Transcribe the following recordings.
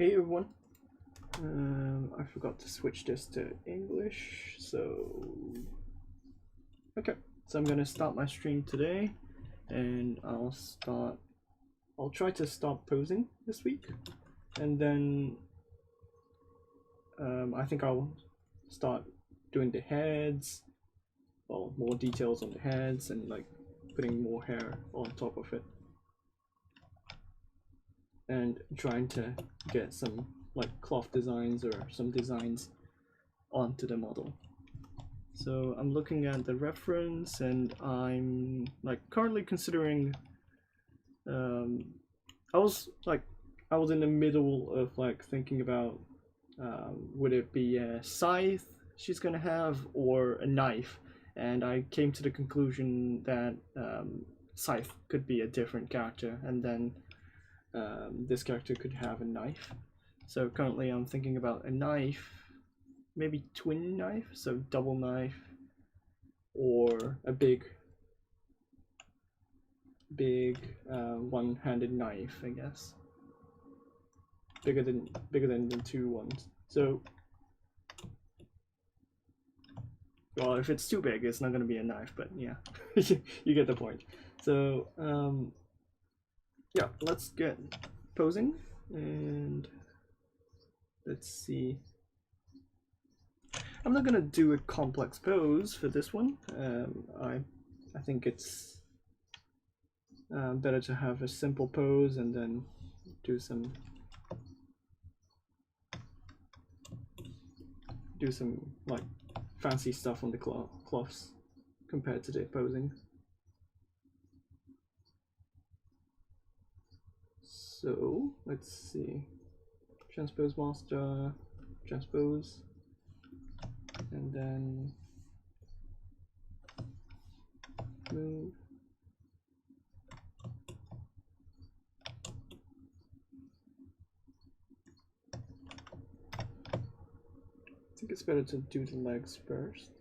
Hey everyone, I forgot to switch this to English, so okay, so I'm gonna start my stream today, and I'll try to start posing this week, and then I think I'll start doing the heads, well, more details on the heads, and like putting more hair on top of it, and trying to get some like cloth designs or some designs onto the model. So I'm looking at the reference, and I'm like currently considering I was in the middle of like thinking about would it be a scythe she's gonna have or a knife, and I came to the conclusion that scythe could be a different character, and then this character could have a knife. So currently I'm thinking about a knife, maybe twin knife, so double knife, or a big one-handed knife, I guess. Bigger than the two ones. So, well, if it's too big, it's not gonna be a knife, but yeah, you get the point. So, yeah, let's get posing, and let's see. I'm not gonna do a complex pose for this one. I think it's better to have a simple pose and then do some like fancy stuff on the cloths compared to the posing. So let's see. Transpose master, transpose, and then move. I think it's better to do the legs first.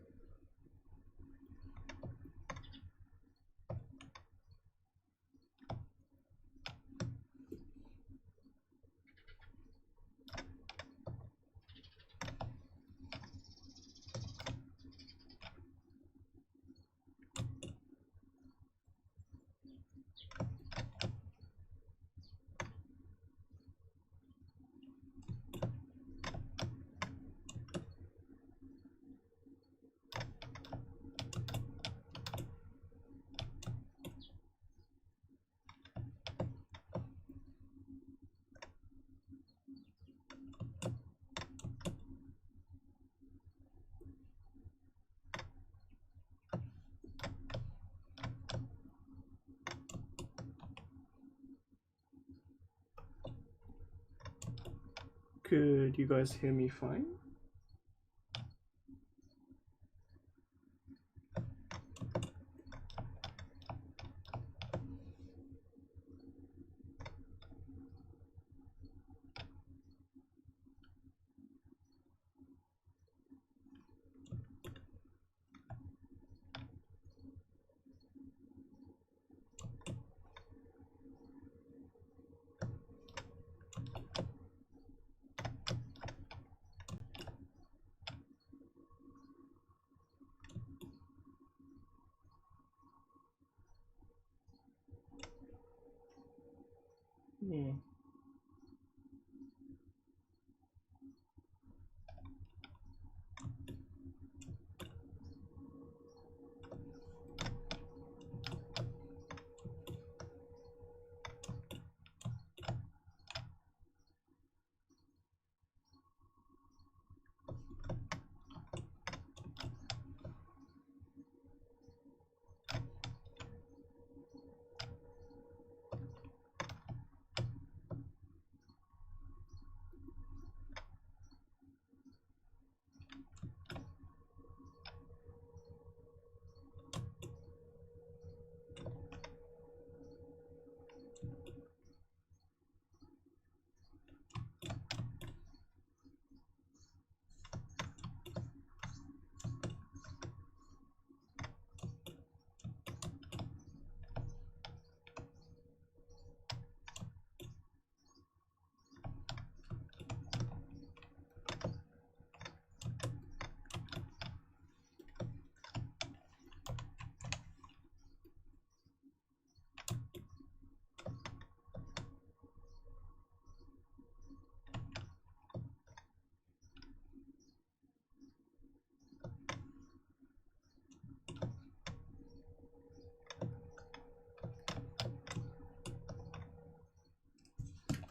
Could you guys hear me fine? Yeah.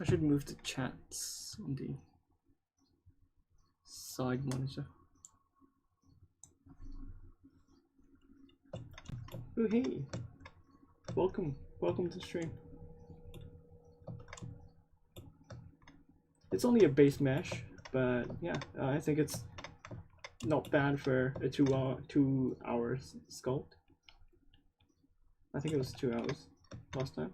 I should move the chats on the side monitor. Oh hey, welcome to the stream. It's only a base mesh, but yeah, I think it's not bad for a 2 hours sculpt. I think it was 2 hours last time.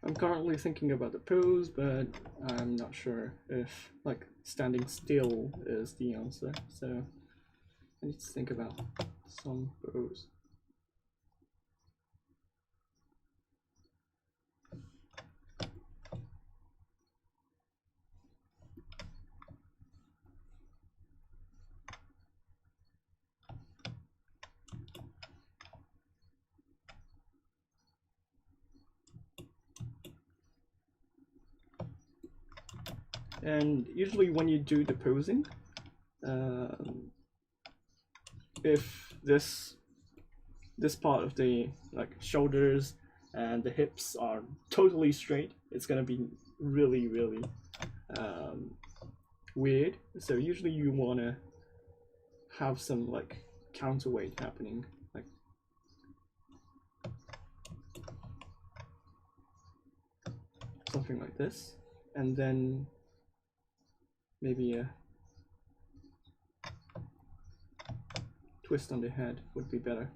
I'm currently thinking about the pose, but I'm not sure if like standing still is the answer. So I need to think about some pose. And usually when you do the posing, if this part of the like shoulders and the hips are totally straight, it's gonna be really weird. So usually you wanna have some like counterweight happening, like something like this, and then maybe a twist on the head would be better.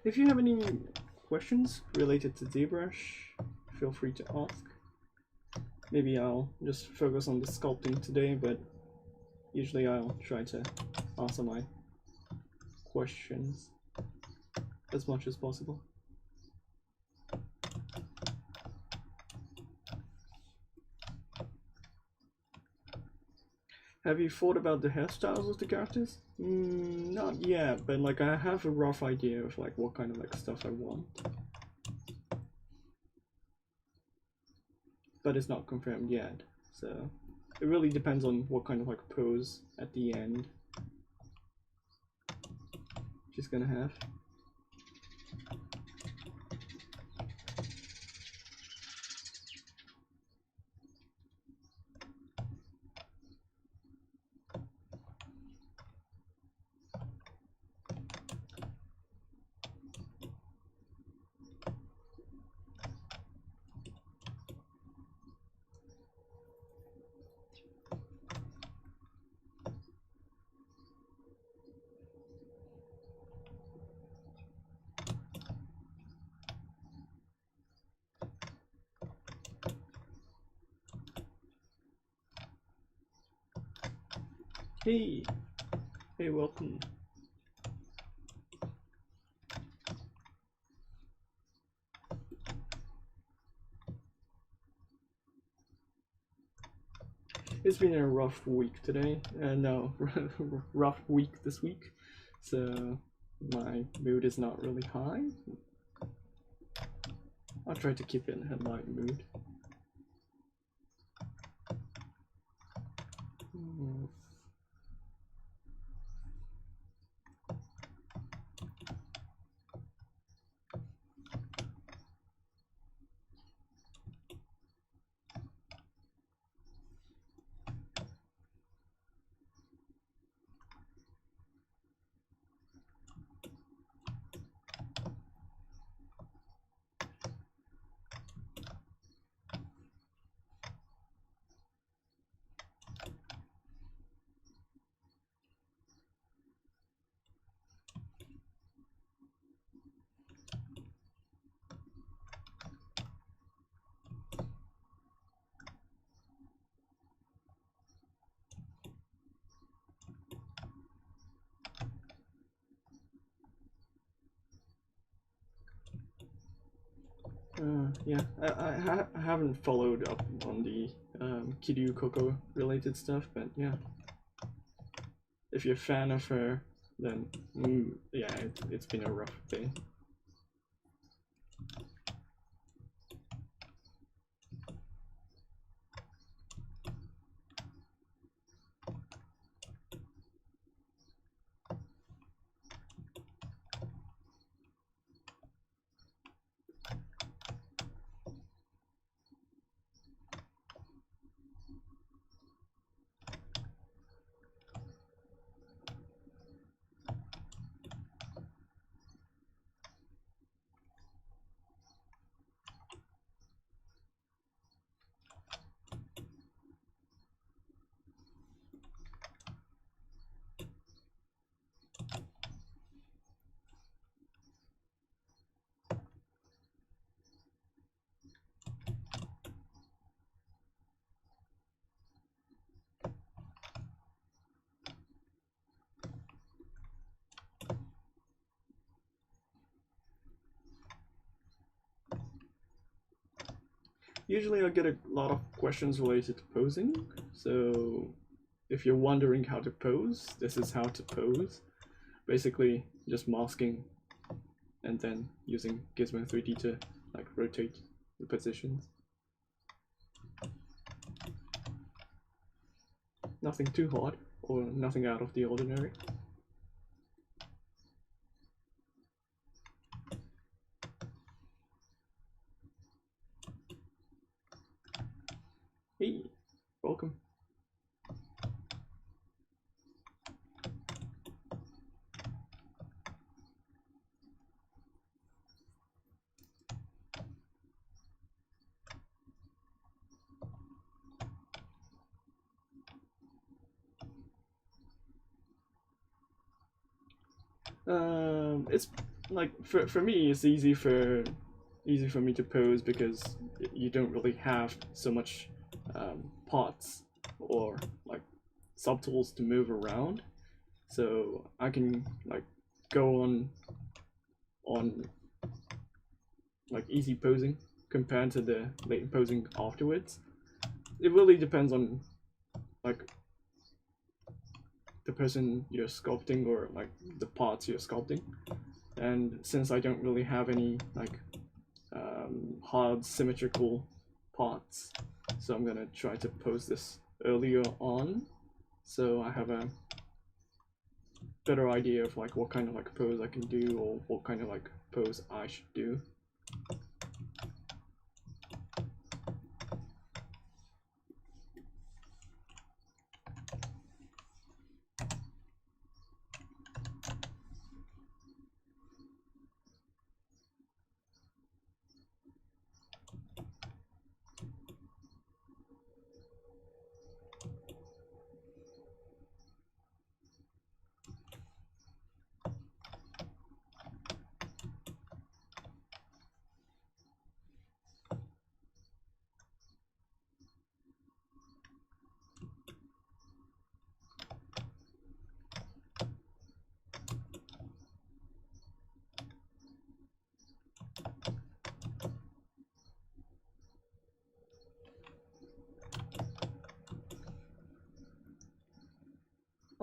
If you have any questions related to ZBrush, feel free to ask. Maybe I'll just focus on the sculpting today, but usually I'll try to answer my questions as much as possible. Have you thought about the hairstyles of the characters? Not yet, but like I have a rough idea of like what kind of like stuff I want. But it's not confirmed yet, so it really depends on what kind of like pose at the end she's gonna have. Hey! Hey, welcome. It's been a rough week today. No, rough week this week. So my mood is not really high. I'll try to keep it in a light mood. Yeah, I haven't followed up on the Kiryu Koko related stuff, but yeah. If you're a fan of her, then yeah, it's been a rough day. Usually I get a lot of questions related to posing, so if you're wondering how to pose, this is how to pose. Basically, just masking and then using Gizmo 3D to like rotate the positions. Nothing too hard or nothing out of the ordinary. Hey, welcome. It's like for me, it's easy for me to pose because you don't really have so much parts or like subtools to move around, so I can like go on like easy posing compared to the late posing afterwards. It really depends on like the person you're sculpting or like the parts you're sculpting. And since I don't really have any like hard symmetrical parts, so I'm gonna try to pose this earlier on, so I have a better idea of like what kind of like pose I can do or what kind of like pose I should do.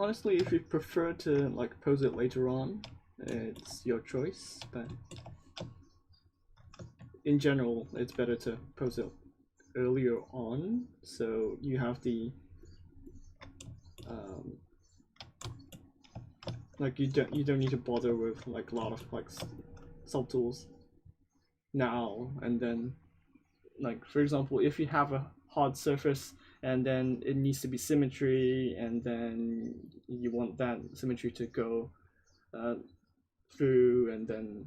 Honestly, if you prefer to like pose it later on, it's your choice, but in general, it's better to pose it earlier on, so you have the like you don't need to bother with like a lot of like subtools now and then. Like for example, if you have a hard surface and then it needs to be symmetry, and then you want that symmetry to go through, and then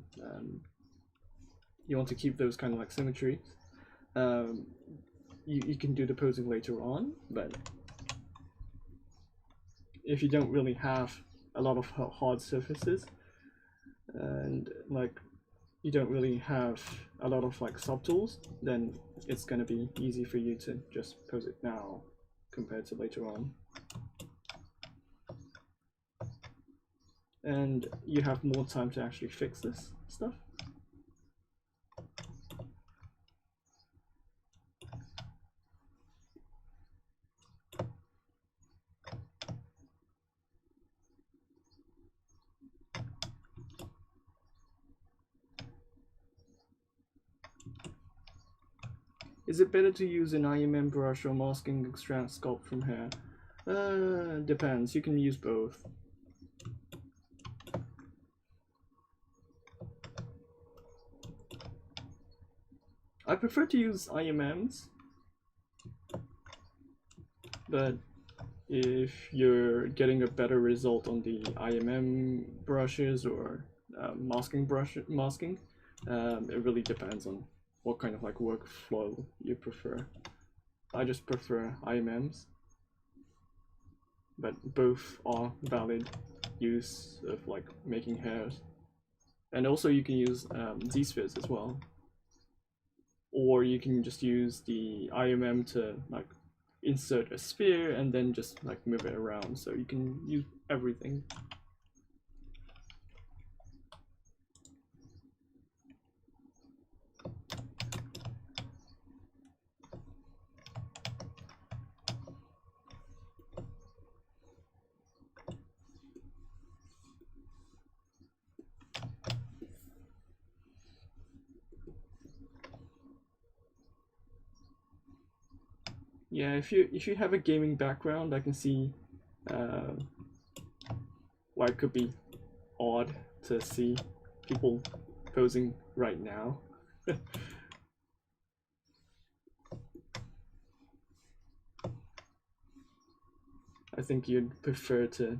you want to keep those kind of like symmetry, you can do the posing later on. But if you don't really have a lot of hard surfaces and like you don't really have a lot of like subtools, then it's going to be easy for you to just pose it now compared to later on. And you have more time to actually fix this stuff. Is it better to use an IMM brush or masking extract sculpt from hair? Depends. You can use both. I prefer to use IMMs, but if you're getting a better result on the IMM brushes or masking, it really depends on what kind of like workflow you prefer. I just prefer IMMs, but both are valid use of like making hairs. And also you can use Z-spheres as well, or you can just use the IMM to like insert a sphere and then just like move it around, so you can use everything. Yeah, if you have a gaming background, I can see why it could be odd to see people posing right now. I think you'd prefer to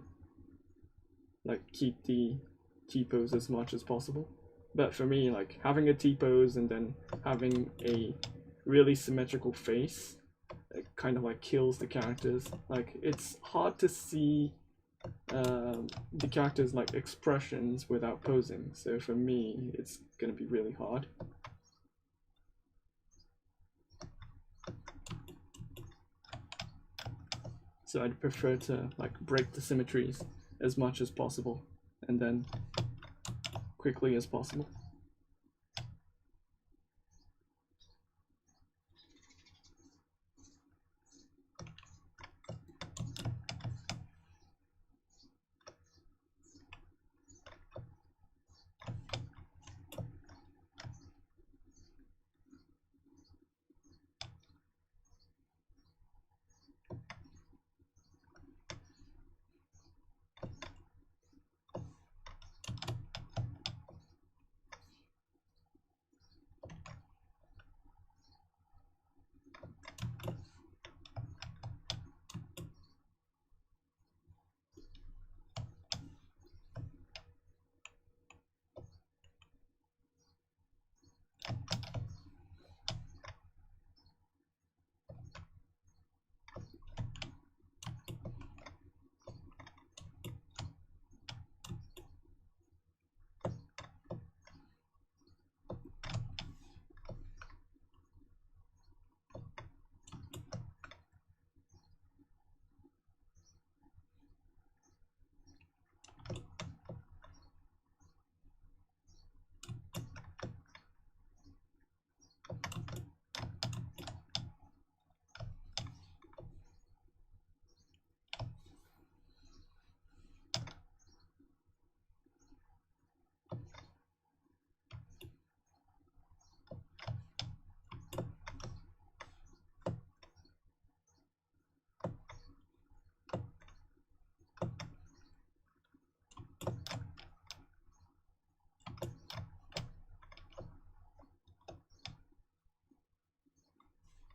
like keep the T-pose as much as possible. But for me, like having a T-pose and then having a really symmetrical face, it kind of like kills the characters. Like it's hard to see the characters like expressions without posing, so for me it's gonna be really hard. So I'd prefer to like break the symmetries as much as possible and then quickly as possible.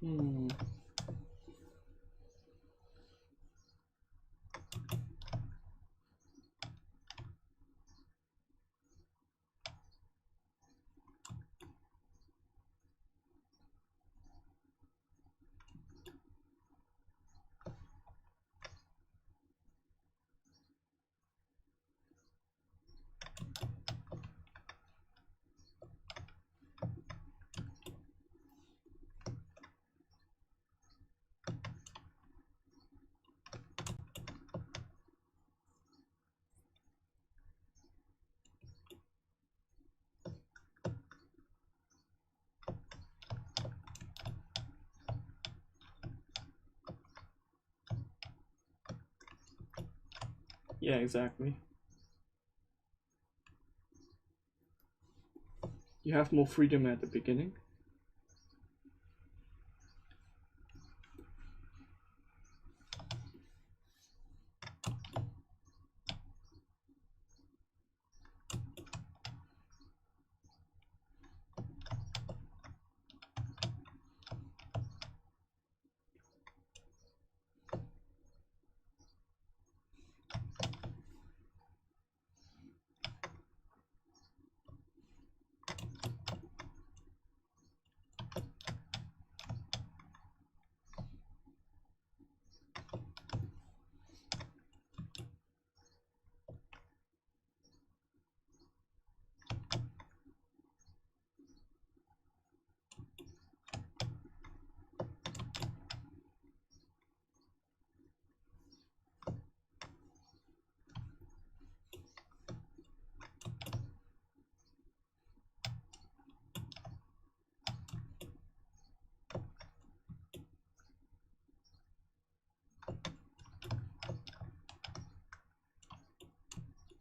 Hmm. Yeah, exactly. You have more freedom at the beginning.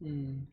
Hmm.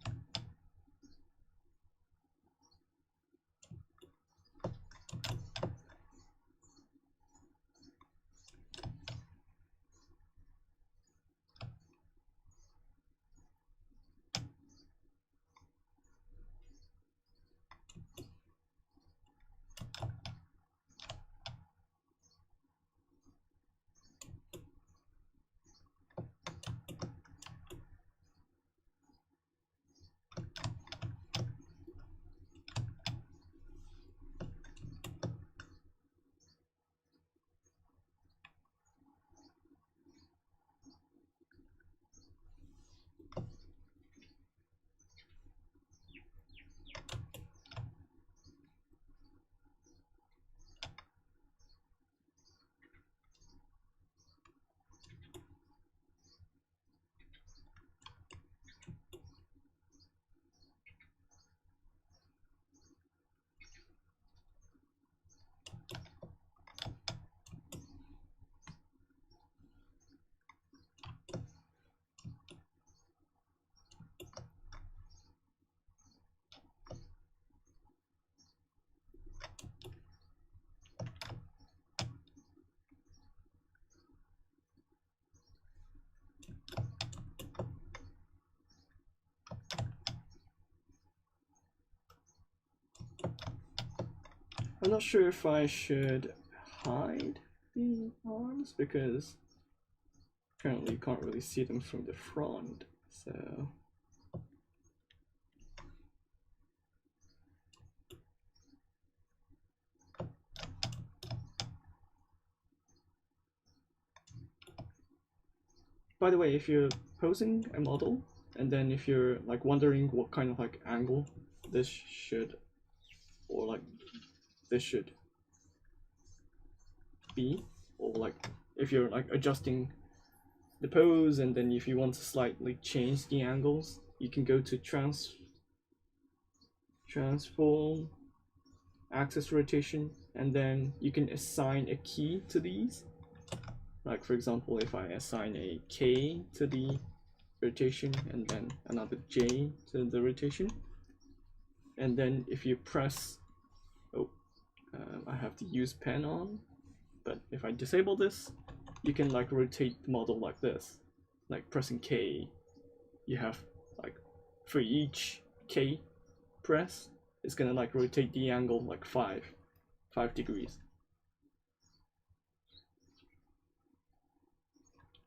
I'm not sure if I should hide the arms because currently you can't really see them from the front. So by the way, if you're posing a model and then if you're like wondering what kind of like angle this should or like this should be, or like if you're like adjusting the pose and then if you want to slightly change the angles, you can go to transform axis rotation and then you can assign a key to these. Like for example, if I assign a K to the rotation and then another J to the rotation, and then if you press, I have to use pen on, but if I disable this, you can like rotate the model like this, like pressing K. You have like for each K press, it's gonna like rotate the angle like five degrees.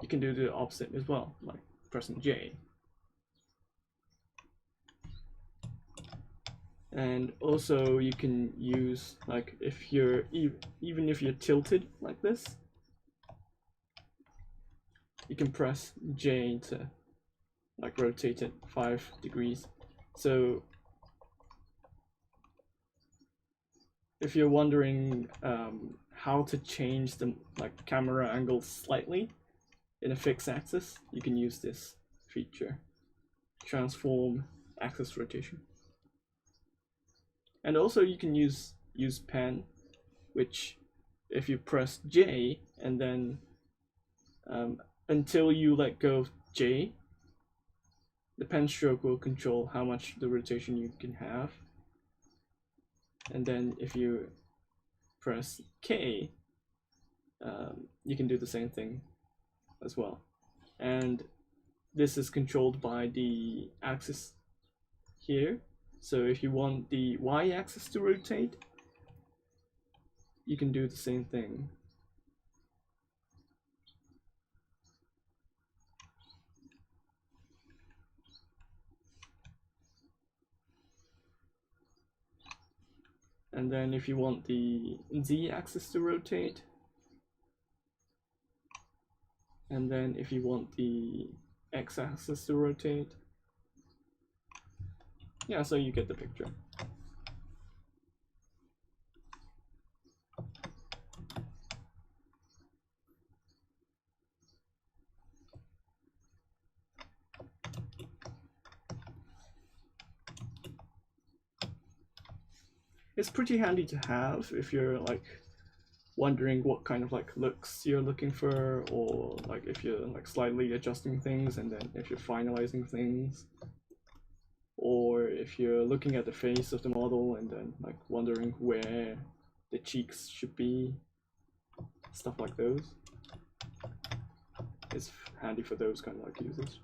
you can do the opposite as well, like pressing J. And also you can use, like, if you're even if you're tilted like this, you can press J to like rotate it 5 degrees. So if you're wondering how to change the like camera angle slightly in a fixed axis, you can use this feature, transform axis rotation. And also you can use pen, which if you press J and then until you let go of J, the pen stroke will control how much the rotation you can have. And then if you press K, you can do the same thing as well. And this is controlled by the axis here. So if you want the y-axis to rotate, you can do the same thing. And then if you want the z-axis to rotate, and then if you want the x-axis to rotate, yeah, so you get the picture. It's pretty handy to have if you're like wondering what kind of like looks you're looking for, or like if you're like slightly adjusting things and then if you're finalizing things, or if you're looking at the face of the model and then like wondering where the cheeks should be, stuff like those. It's handy for those kind of like users.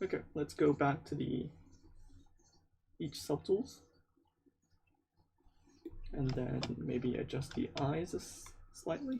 Okay, let's go back to each subtools, and then maybe adjust the eyes slightly.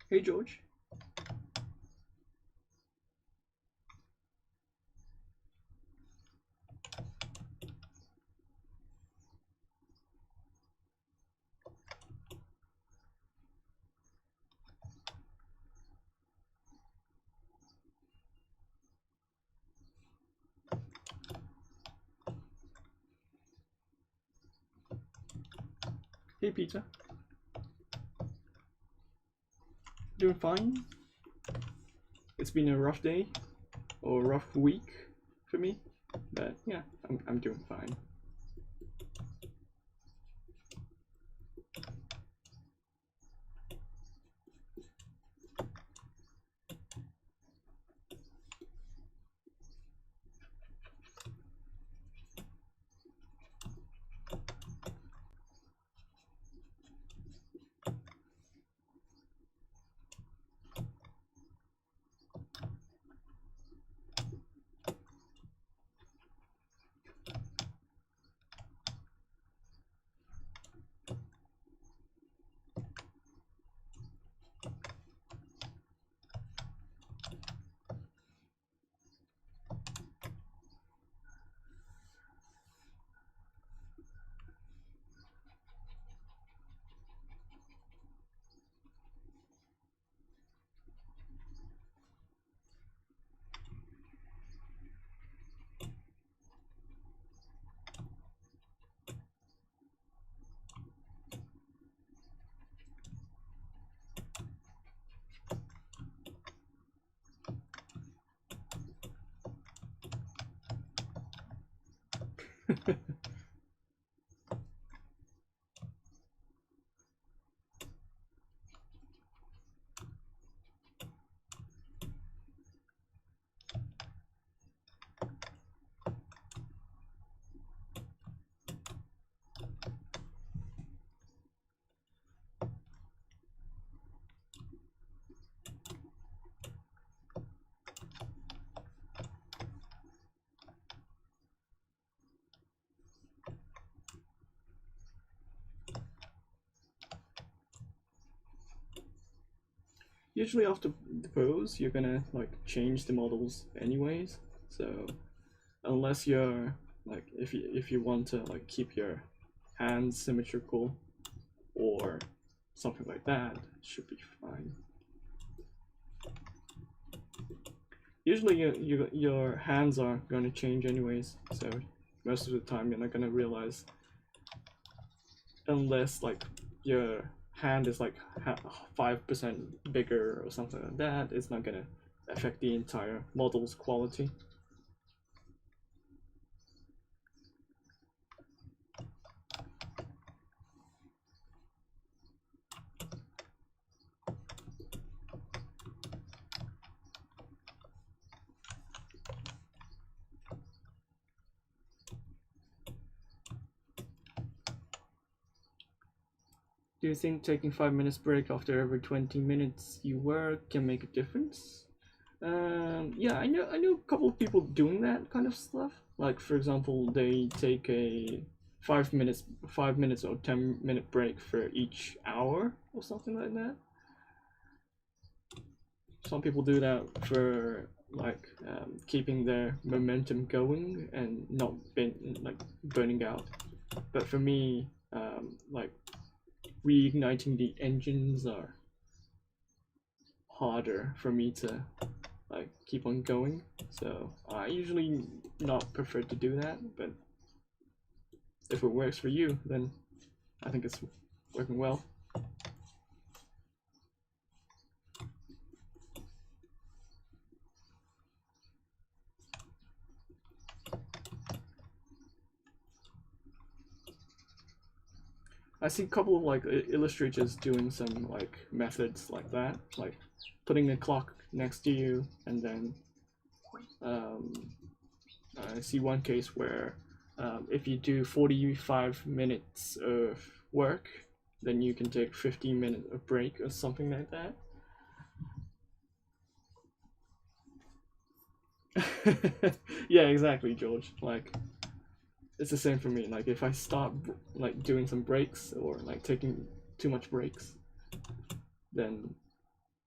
Hey George. Hey Peter. Doing fine. It's been a rough day, or a rough week for me, but yeah, I'm doing fine. Usually after the pose, you're gonna like change the models anyways. So unless you're like, if you want to like keep your hands symmetrical or something like that, it should be fine. Usually your hands are going to change anyways, so most of the time you're not going to realize, unless like your hand is like 5% bigger or something like that, it's not going to affect the entire model's quality. Do you think taking 5 minutes break after every 20 minutes you work can make a difference? Yeah, I know a couple of people doing that kind of stuff. Like for example, they take a 5 minutes or 10-minute break for each hour or something like that. Some people do that for like keeping their momentum going and not like burning out. But for me, like reigniting the engines are harder for me to like keep on going, so I usually not prefer to do that, but if it works for you, then I think it's working well. I see a couple of like illustrators doing some like methods like that, like putting a clock next to you, and then I see one case where if you do 45 minutes of work, then you can take 15 minutes of break or something like that. Yeah, exactly, George. Like, it's the same for me. Like, if I start like doing some breaks or like taking too much breaks, then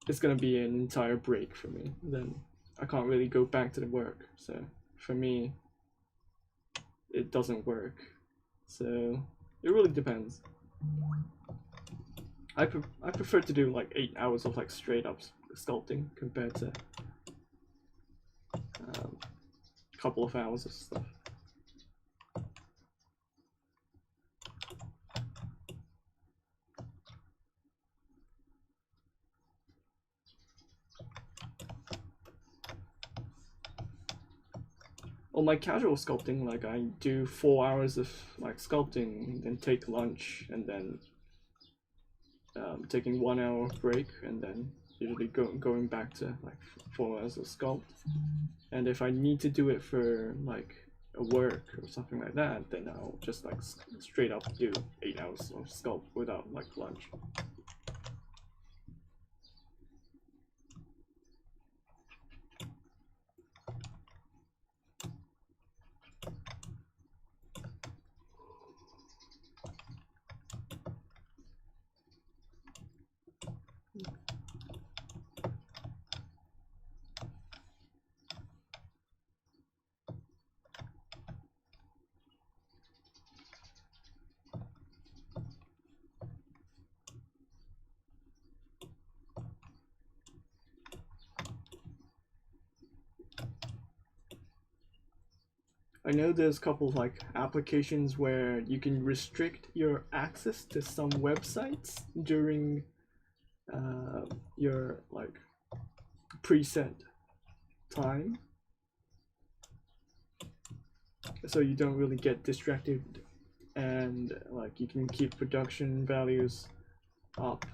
it's gonna be an entire break for me. Then I can't really go back to the work. So for me, it doesn't work. So it really depends. I prefer to do like 8 hours of like straight up sculpting compared to a couple of hours of stuff. Well, my casual sculpting, like I do 4 hours of like sculpting, then take lunch, and then taking 1 hour break, and then usually going back to like 4 hours of sculpt. And if I need to do it for like a work or something like that, then I'll just like straight up do 8 hours of sculpt without like lunch. I know there's a couple of like applications where you can restrict your access to some websites during your like preset time. so you don't really get distracted, and like you can keep production values up.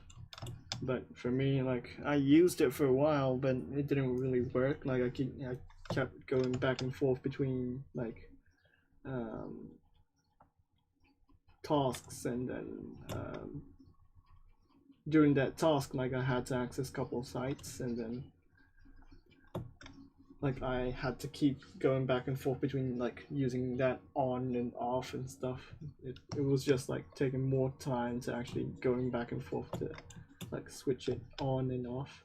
But for me, like I used it for a while, but it didn't really work. Like I kept going back and forth between like tasks, and then during that task, like I had to access a couple of sites, and then like I had to keep going back and forth between like using that on and off and stuff. It was just like taking more time to actually going back and forth to like switch it on and off.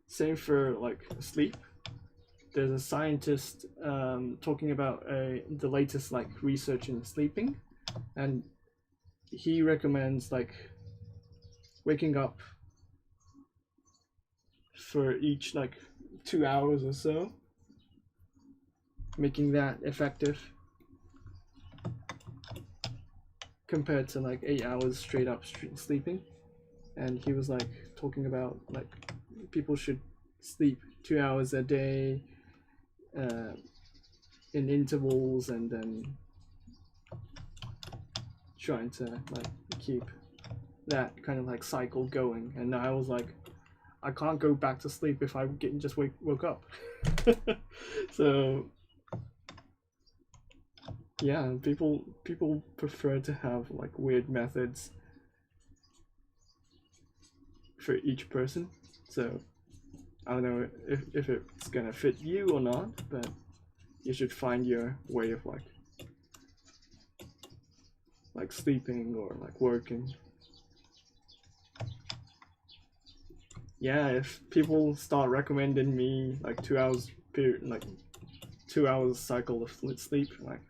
Same for like sleep. There's a scientist talking about the latest like research in sleeping, and he recommends like waking up for each like 2 hours or so, making that effective compared to like 8 hours straight up sleeping. And he was like talking about like people should sleep 2 hours a day in intervals, and then trying to like keep that kind of like cycle going. And I was like, I can't go back to sleep if I just woke up. So yeah, people prefer to have like weird methods for each person. So I don't know if it's gonna fit you or not, but you should find your way of like sleeping or like working. Yeah, if people start recommending me like 2 hours period, like 2 hours cycle of sleep, like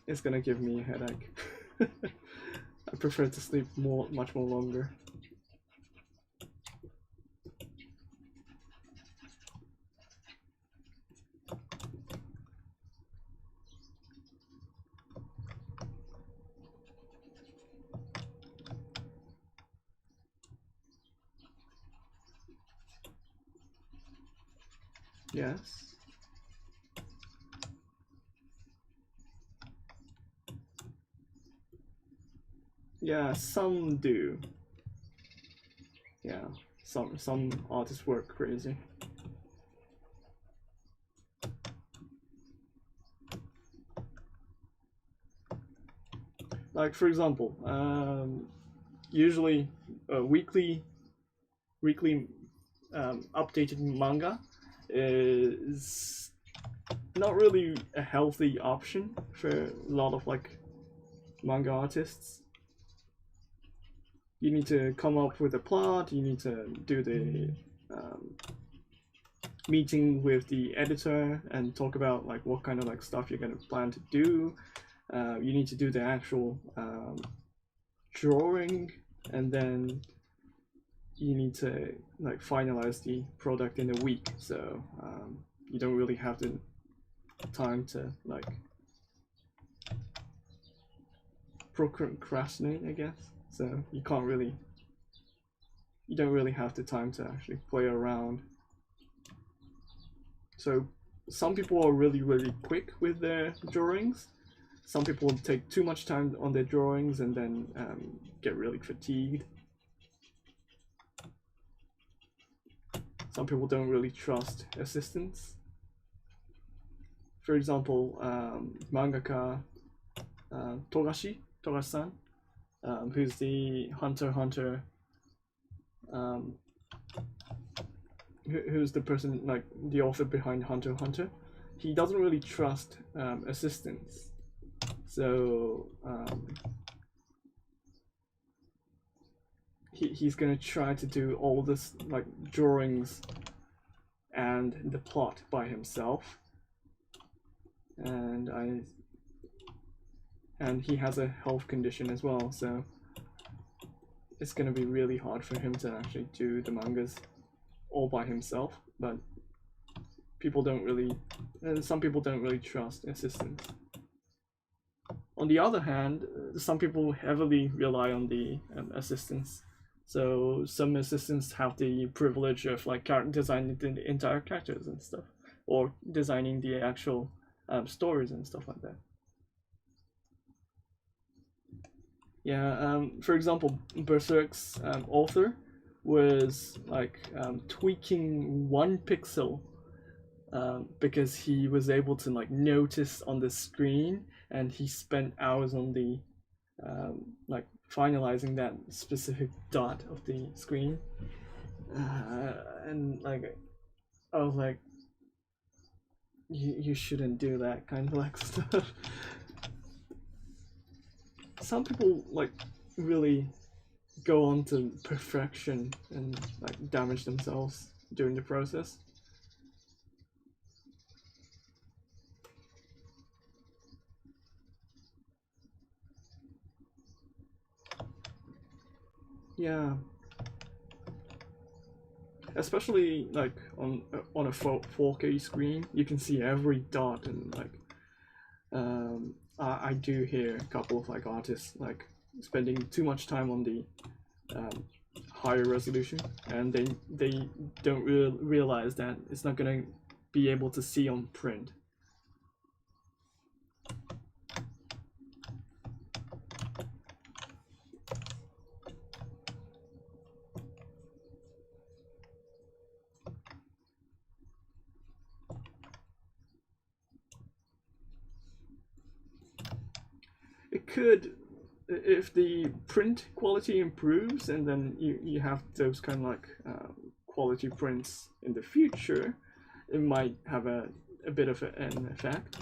it's gonna give me a headache. I prefer to sleep much more longer. Yes. Yeah, some do. Yeah, some artists work crazy. Like for example, usually weekly updated manga is not really a healthy option for a lot of like manga artists. You need to come up with a plot, you need to do the meeting with the editor and talk about like what kind of like stuff you're going to plan to do. You need to do the actual drawing, and then you need to like finalize the product in a week. So you don't really have the time to like procrastinate, I guess. So you don't really have the time to actually play around. So some people are really quick with their drawings. Some people take too much time on their drawings and then get really fatigued. Some people don't really trust assistants. For example, mangaka Togashi-san, who's the Hunter x Hunter, who's the person, like the author behind Hunter x Hunter. He doesn't really trust assistants, so he's gonna try to do all this like drawings and the plot by himself, and he has a health condition as well, so it's gonna be really hard for him to actually do the mangas all by himself. But some people don't really trust assistants. On the other hand, some people heavily rely on the assistants. So some assistants have the privilege of like designing the entire characters and stuff, or designing the actual stories and stuff like that. Yeah, for example, Berserk's author was like tweaking 1 pixel because he was able to like notice on the screen, and he spent hours on the like finalizing that specific dot of the screen, and like I was like, you shouldn't do that kind of like stuff. Some people like really go on to perfection and like damage themselves during the process. Yeah, especially like on a 4K screen, you can see every dot, and like I do hear a couple of like artists like spending too much time on the higher resolution, and they don't realize that it's not gonna be able to see on print. It could, if the print quality improves, and then you have those kind of like quality prints in the future, it might have a bit of an effect,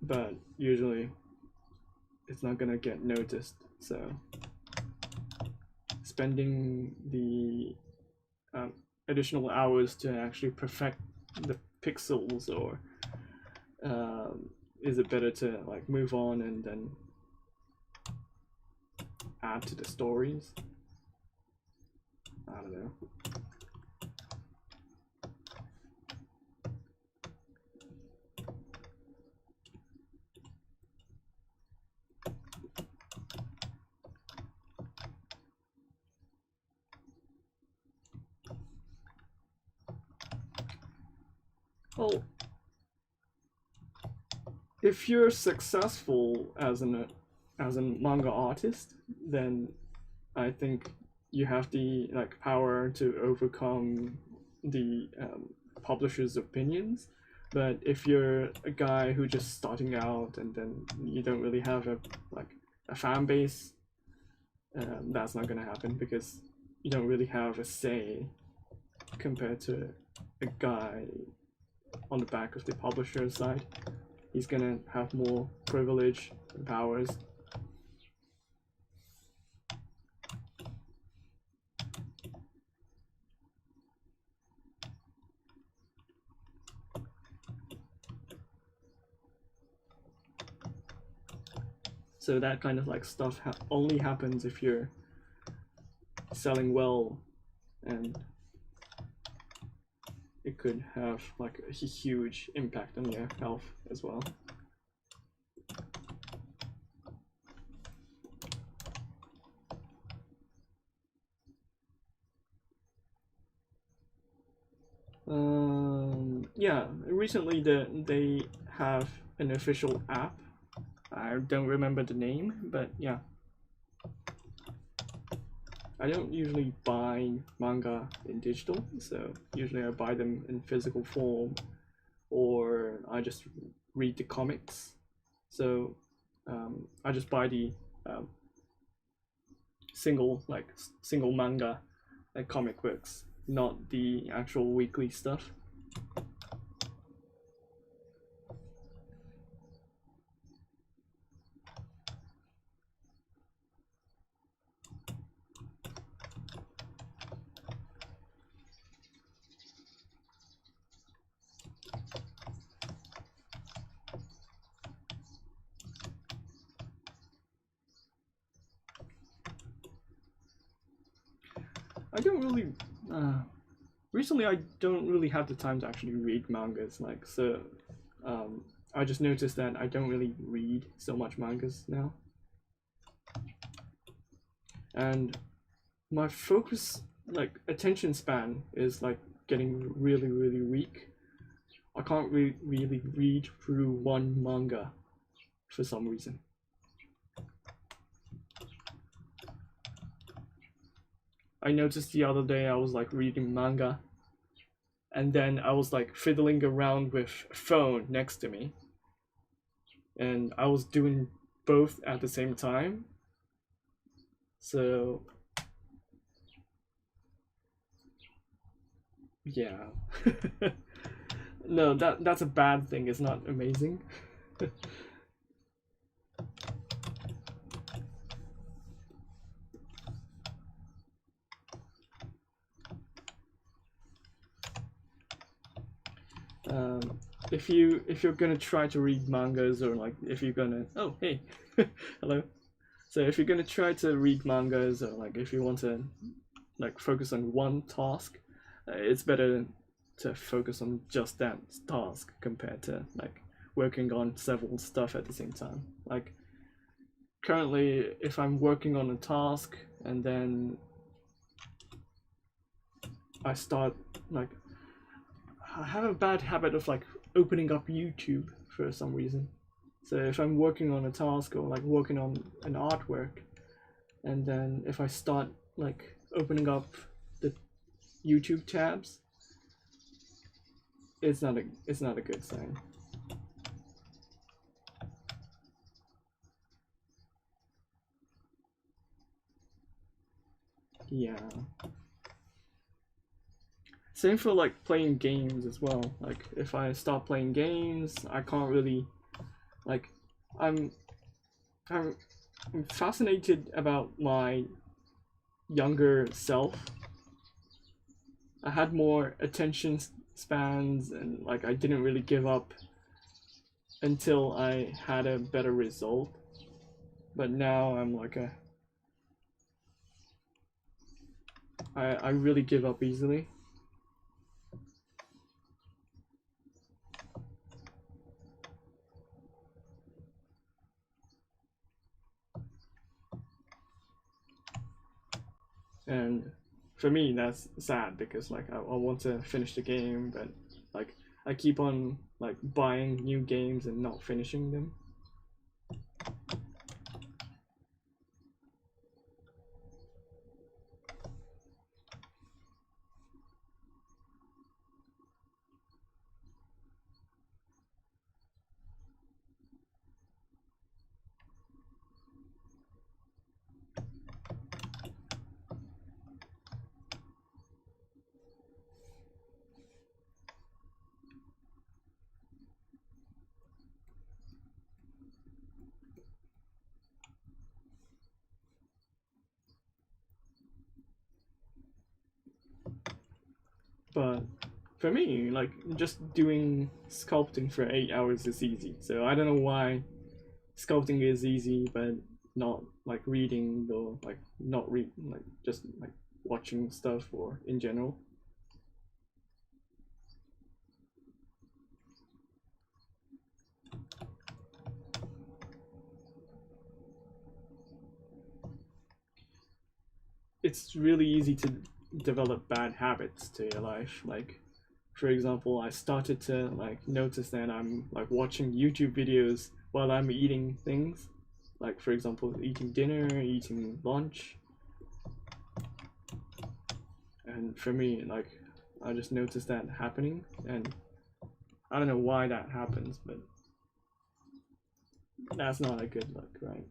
but usually it's not gonna get noticed. So spending the additional hours to actually perfect the pixels, or is it better to like move on and then add to the stories? I don't know. Well, if you're successful as a manga artist, then I think you have the like power to overcome the publisher's opinions. But if you're a guy who just starting out, and then you don't really have a fan base, that's not gonna happen, because you don't really have a say compared to a guy on the back of the publisher's side. He's gonna have more privilege and powers. So that kind of like stuff only happens if you're selling well, and it could have like a huge impact on your health as well. Yeah, recently they have an official app. I don't remember the name, but yeah. I don't usually buy manga in digital, so usually I buy them in physical form, or I just read the comics. So I just buy the single manga comic books, not the actual weekly stuff. I don't really recently I don't really have the time to actually read mangas, like, so I just noticed that I don't really read so much mangas now. And my focus, like, attention span is like getting really, really weak. I can't really read through one manga for some reason. I noticed the other day I was like reading manga, and then I was like fiddling around with a phone next to me, and I was doing both at the same time. So yeah. No, that's a bad thing. It's not amazing. If you're gonna try to read mangas, or like if you're gonna, oh hey, hello. So if you're gonna try to read mangas, or like if you want to like focus on one task, it's better to focus on just that task compared to like working on several stuff at the same time. Like currently, if I'm working on a task and then I start like, I have a bad habit of like opening up YouTube for some reason. So if I'm working on a task or like working on an artwork, and then if I start like opening up the YouTube tabs, it's not a good sign. Yeah. Same for like playing games as well. Like if I start playing games, I can't really like I'm I'm fascinated about my younger self. I had more attention spans, and like I didn't really give up until I had a better result. But now I'm like I really give up easily. And for me, that's sad because like I want to finish the game, but like I keep on like buying new games and not finishing them. But for me, like just doing sculpting for 8 hours is easy. So I don't know why sculpting is easy, but not like reading, or like not read, like just like watching stuff or in general. It's really easy to develop bad habits to your life. Like, for example, I started to like notice that I'm like watching YouTube videos while I'm eating things. Like, for example, eating dinner, eating lunch. And for me, like, I just noticed that happening, and I don't know why that happens, but that's not a good look, right?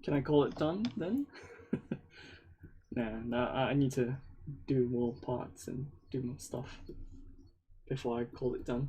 Can I call it done then? Nah, I need to do more parts and do more stuff before I call it done.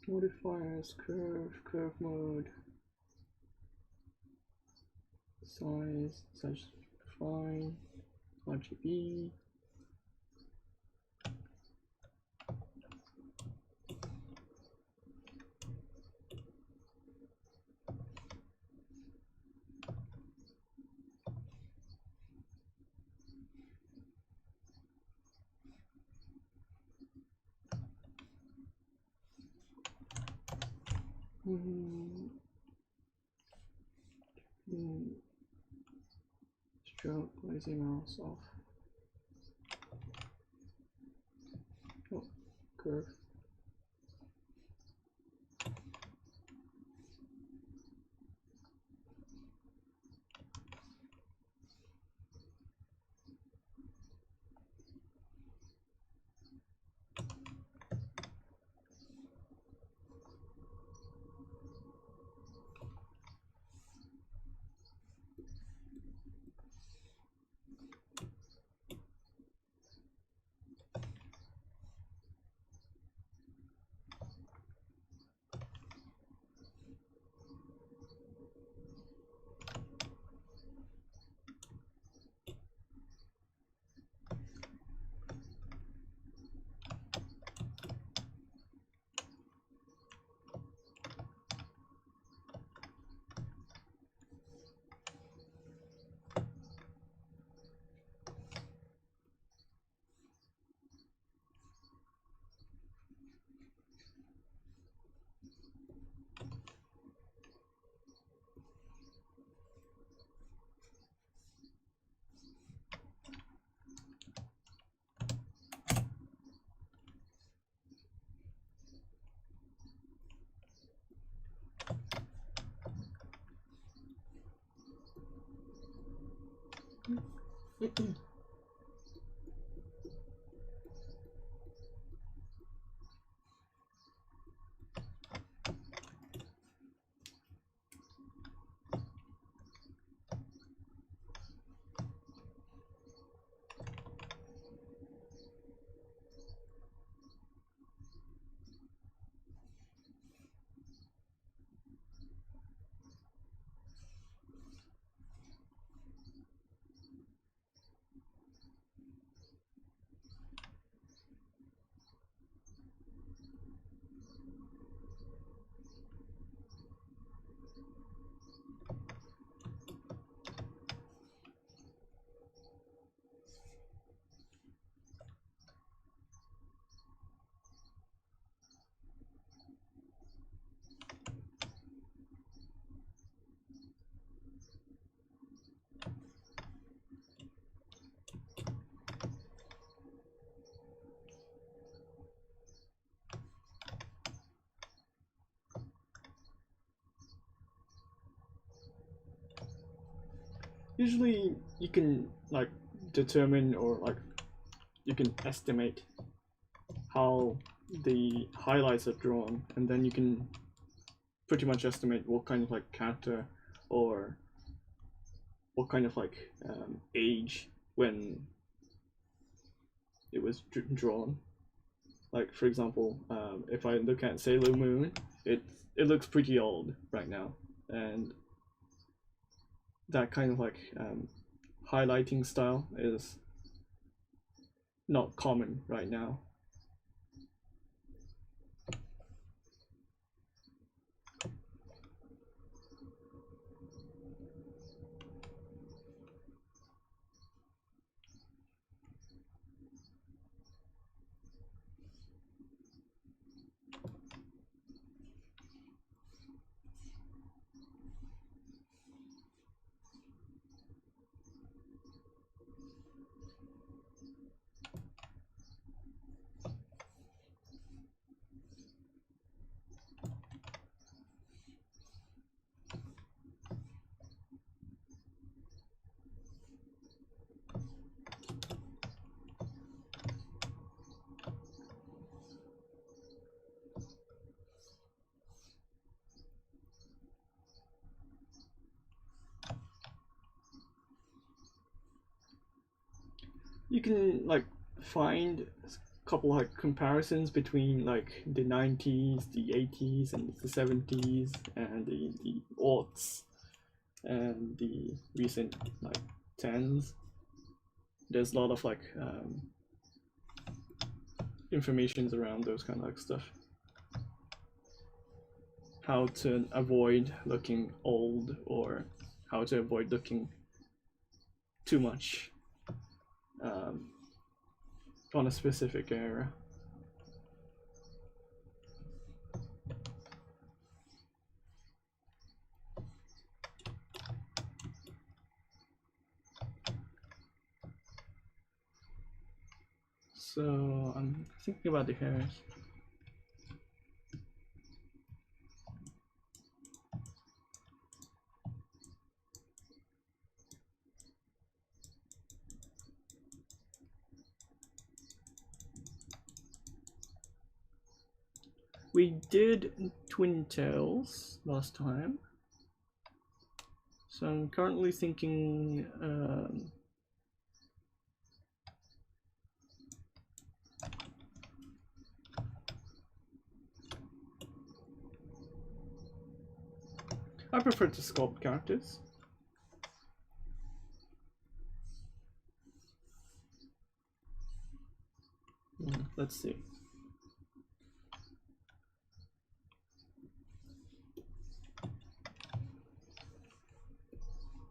Modifiers, curve mode, size fine, RGB. Stroke, lazy mouse off. Oh, curve. Usually you can like determine or like you can estimate how the highlights are drawn, and then you can pretty much estimate what kind of like character or what kind of like age when it was drawn. Like for example, if I look at Sailor Moon, it looks pretty old right now, and that kind of like highlighting style is not common right now. You can like find a couple like comparisons between like the 90s, the 80s, and the 70s, and the aughts, and the recent like 10s. There's a lot of like informations around those kind of like stuff. How to avoid looking old, or how to avoid looking too much on a specific era. So I'm thinking about the hairs. We did twin tails last time, so I'm currently thinking I prefer to sculpt characters. Let's see.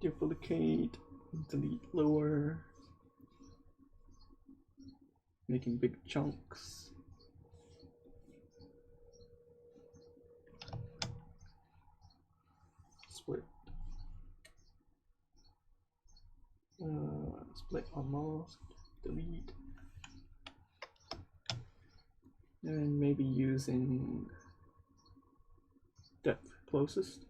Duplicate, delete lower, making big chunks. Split. Split almost, delete. And maybe using depth closest.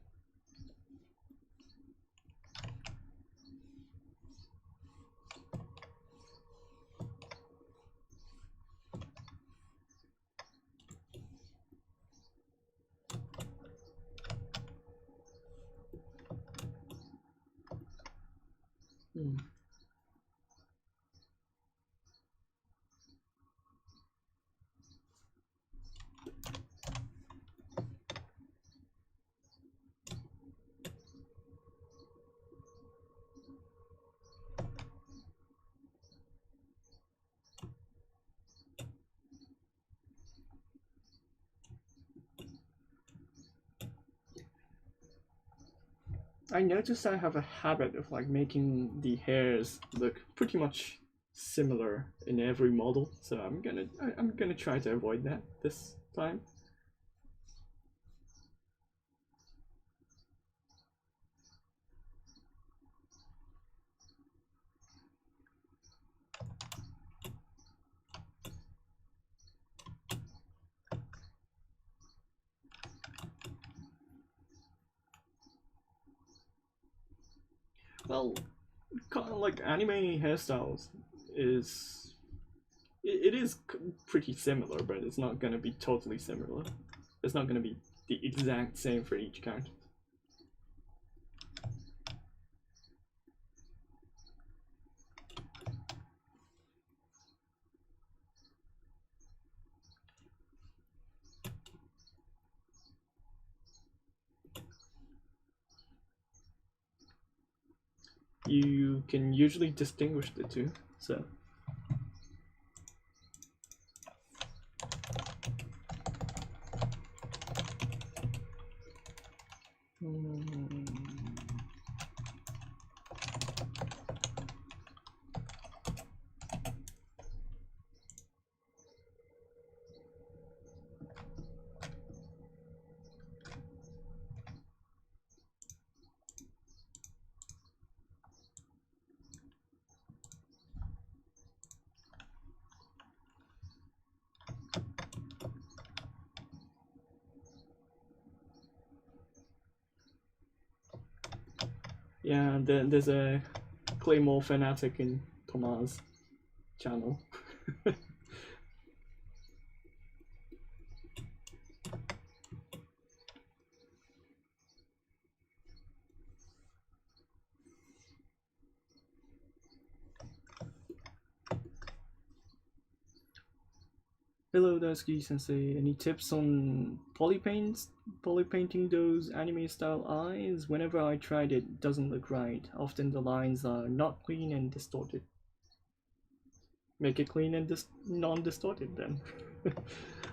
I noticed I have a habit of like making the hairs look pretty much similar in every model, so I'm gonna try to avoid that this time. Well, kind of like anime hairstyles is it is pretty similar, but it's not gonna be totally similar. It's not gonna be the exact same for each character. you can usually distinguish the two. So yeah, there's a Claymore fanatic in Thomas' channel. Hello, Daisuke Sensei. Any tips on polypainting those anime style eyes? Whenever I tried it, doesn't look right. Often the lines are not clean and distorted. Make it clean and non-distorted then.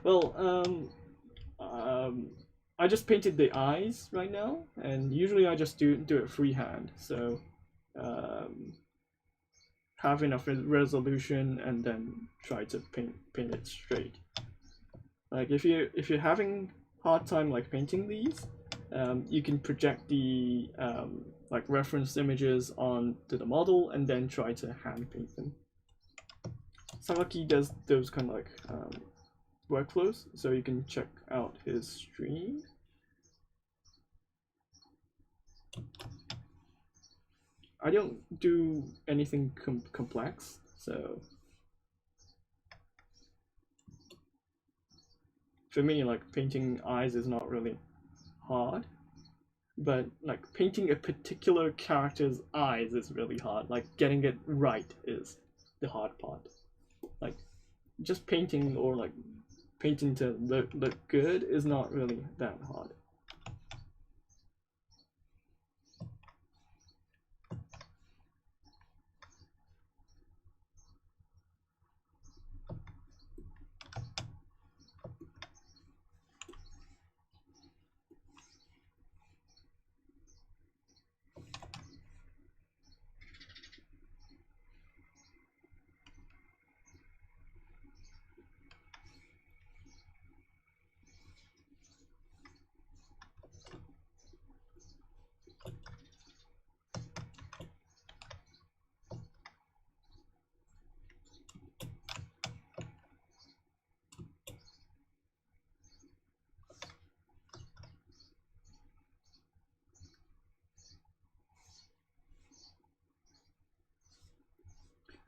Well, I just painted the eyes right now, and usually I just do it freehand. So have enough resolution and then try to paint it straight. Like if you're having hard time like painting these, you can project the like reference images onto the model and then try to hand paint them. Sawaki does those kind of like workflows, so you can check out his stream. I don't do anything complex, so for me, like painting eyes is not really hard, but like painting a particular character's eyes is really hard. Like getting it right is the hard part. Like just painting or like painting to look good is not really that hard.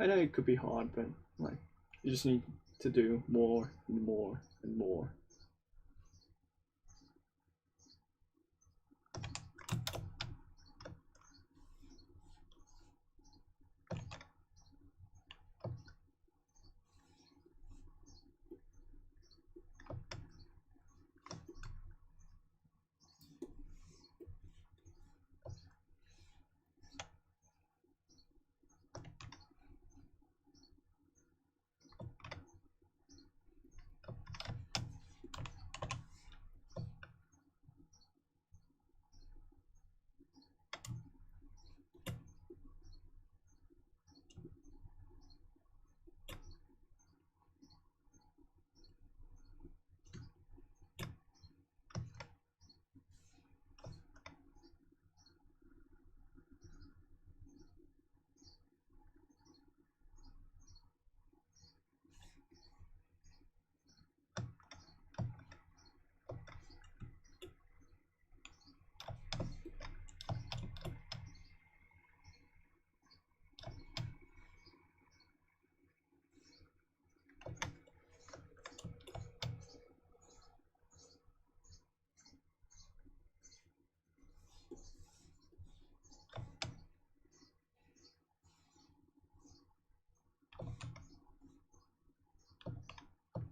I know it could be hard, but like you just need to do more and more and more.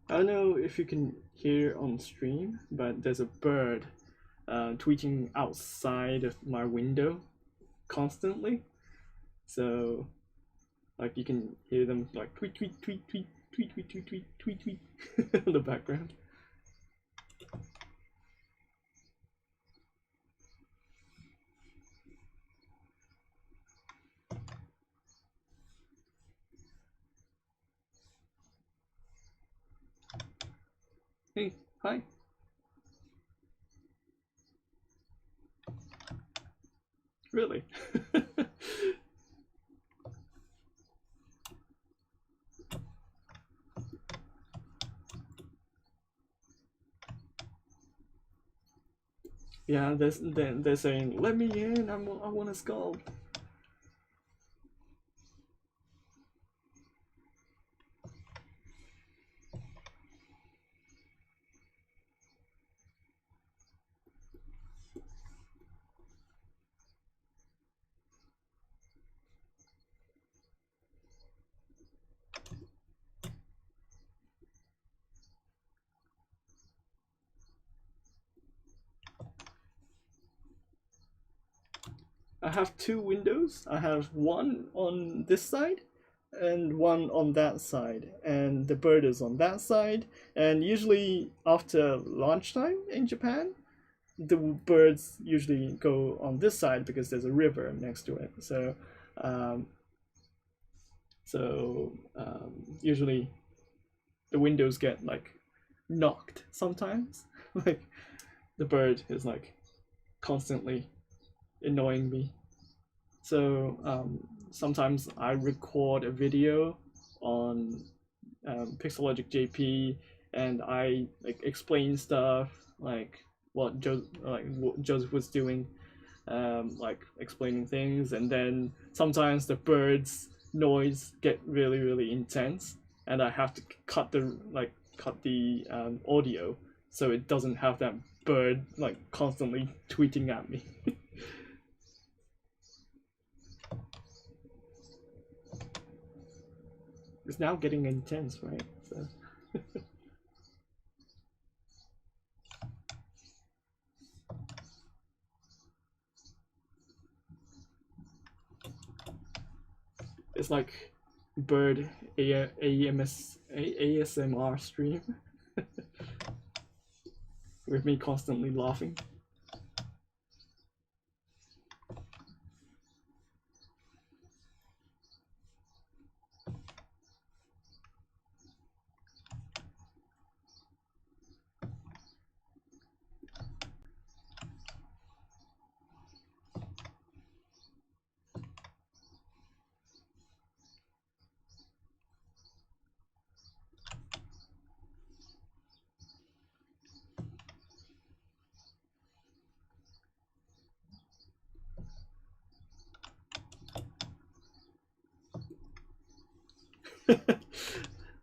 I don't know if you can hear on stream, but there's a bird tweeting outside of my window constantly. So like you can hear them like tweet tweet tweet tweet tweet tweet tweet tweet tweet tweet in the background. Hey, hi. Really? Yeah, they're saying, "Let me in! I want to sculpt." I have two windows. I have one on this side and one on that side, and the bird is on that side. And usually after lunchtime in Japan, the birds usually go on this side because there's a river next to it. Um, usually the windows get like knocked sometimes. Like the bird is like constantly annoying me. So sometimes I record a video on Pixologic JP, and I like explain stuff like what Joseph was doing, like explaining things, and then sometimes the birds noise get really intense, and I have to cut the audio so it doesn't have that bird like constantly tweeting at me. It's now getting intense, right? So. It's like bird ASMR stream with me constantly laughing.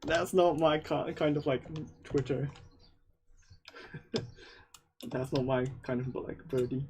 That's not my kind of like Twitter. That's not my kind of like birdie.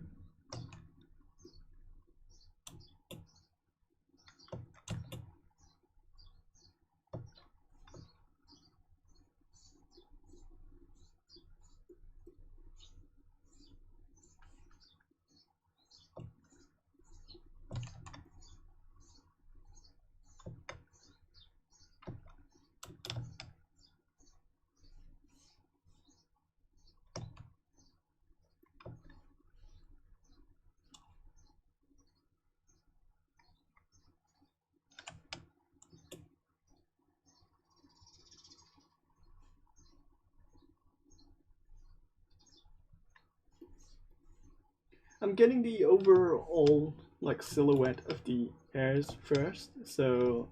I'm getting the overall like silhouette of the hairs first, so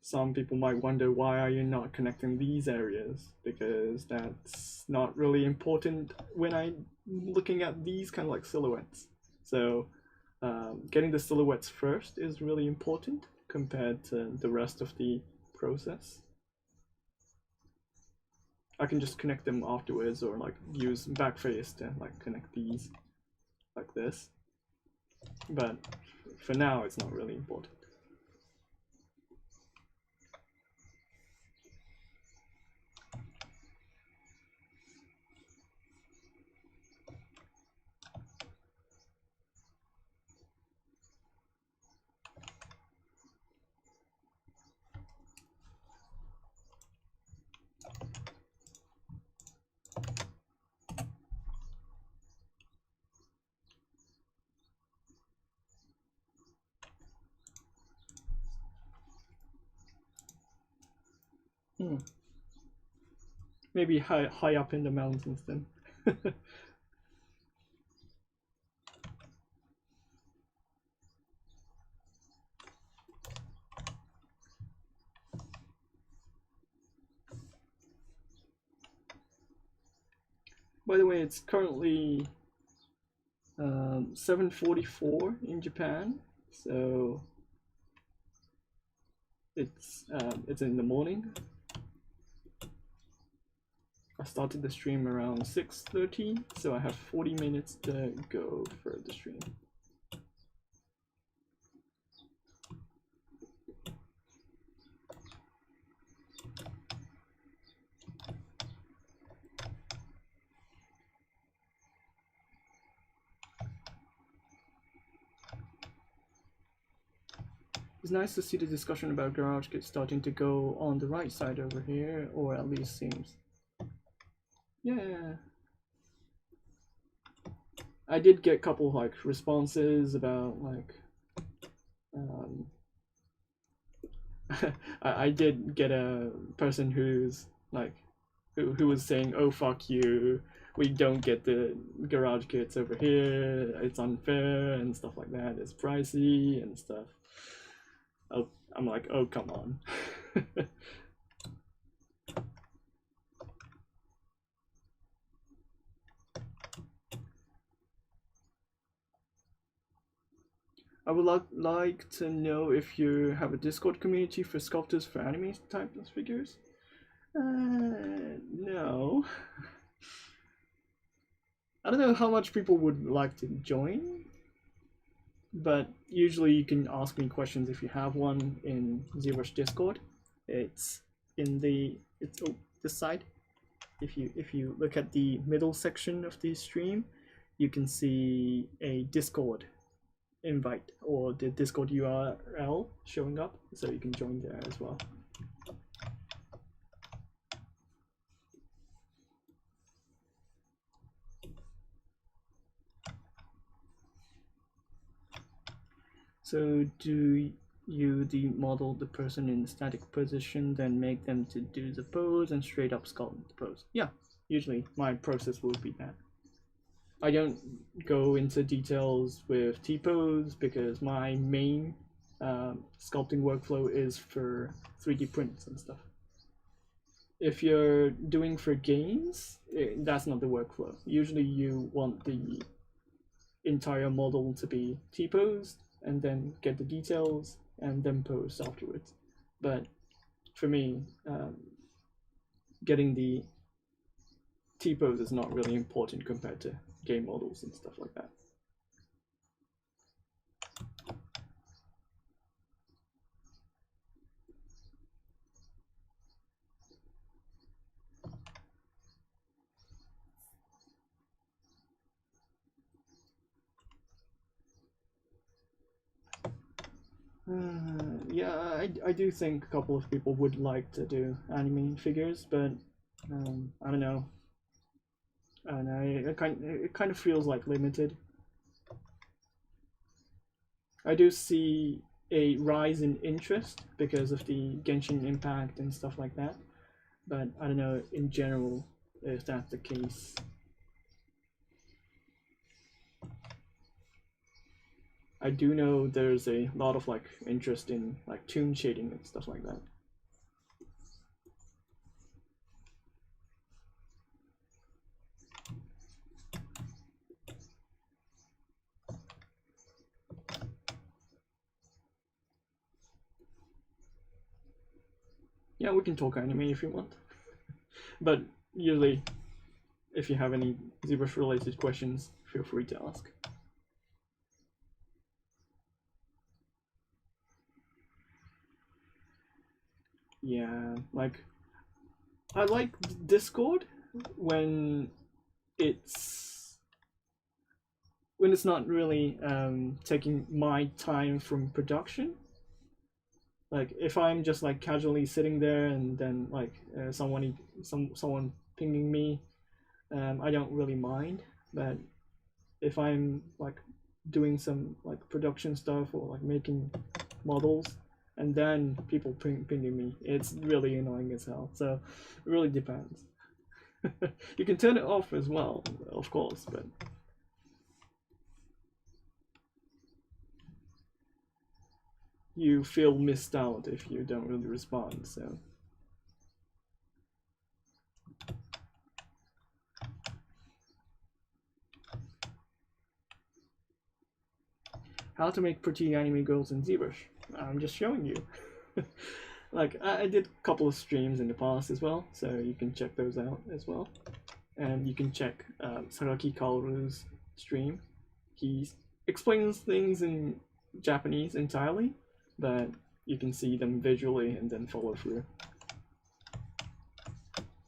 some people might wonder why are you not connecting these areas, because that's not really important when I'm looking at these kind of like silhouettes. So getting the silhouettes first is really important compared to the rest of the process. I can just connect them afterwards, or like use backface to like connect these like this, but for now it's not really important. Hmm. Maybe high up in the mountains then. By the way, it's currently 7:44 in Japan, so it's in the morning. I started the stream around 6:30, so I have 40 minutes to go for the stream. It's nice to see the discussion about GarageKit starting to go on the right side over here, or at least seems. Yeah. I did get a couple like responses about like I did get a person who's like who was saying, "Oh fuck you, we don't get the garage kits over here, it's unfair," and stuff like that, it's pricey and stuff. Oh, I'm like, oh come on. I would like to know if you have a Discord community for sculptors for anime type of figures. No. I don't know how much people would like to join, but usually you can ask me questions if you have one in ZBrush Discord. It's in this side. If you look at the middle section of the stream, you can see a Discord invite or the Discord URL showing up, so you can join there as well. So do you demodel the person in static position, then make them to do the pose and straight up sculpt the pose? Yeah, usually my process would be that. I don't go into details with T-pose because my main sculpting workflow is for 3D prints and stuff. If you're doing for games, that's not the workflow. Usually you want the entire model to be T-posed and then get the details and then pose afterwards. But for me, getting the T-pose is not really important compared to game models and stuff like that. Yeah, I do think a couple of people would like to do anime figures, but I don't know. I don't know. It kind of feels like limited. I do see a rise in interest because of the Genshin Impact and stuff like that, but I don't know in general if that's the case. I do know there's a lot of like interest in like toon shading and stuff like that. Yeah, we can talk anime if you want. But usually, if you have any ZBrush related questions, feel free to ask. Yeah, like I like Discord when it's not really taking my time from production. Like if I'm just like casually sitting there and then like someone pinging me, I don't really mind. But if I'm like doing some like production stuff or like making models and then people pinging me. It's really annoying as hell. So it really depends. You can turn it off as well, of course, but you feel missed out if you don't really respond. So how to make pretty anime girls in ZBrush. I'm just showing you. Like, I did a couple of streams in the past as well, so you can check those out as well. And you can check Saraki Kaoru's stream. He explains things in Japanese entirely, but you can see them visually and then follow through.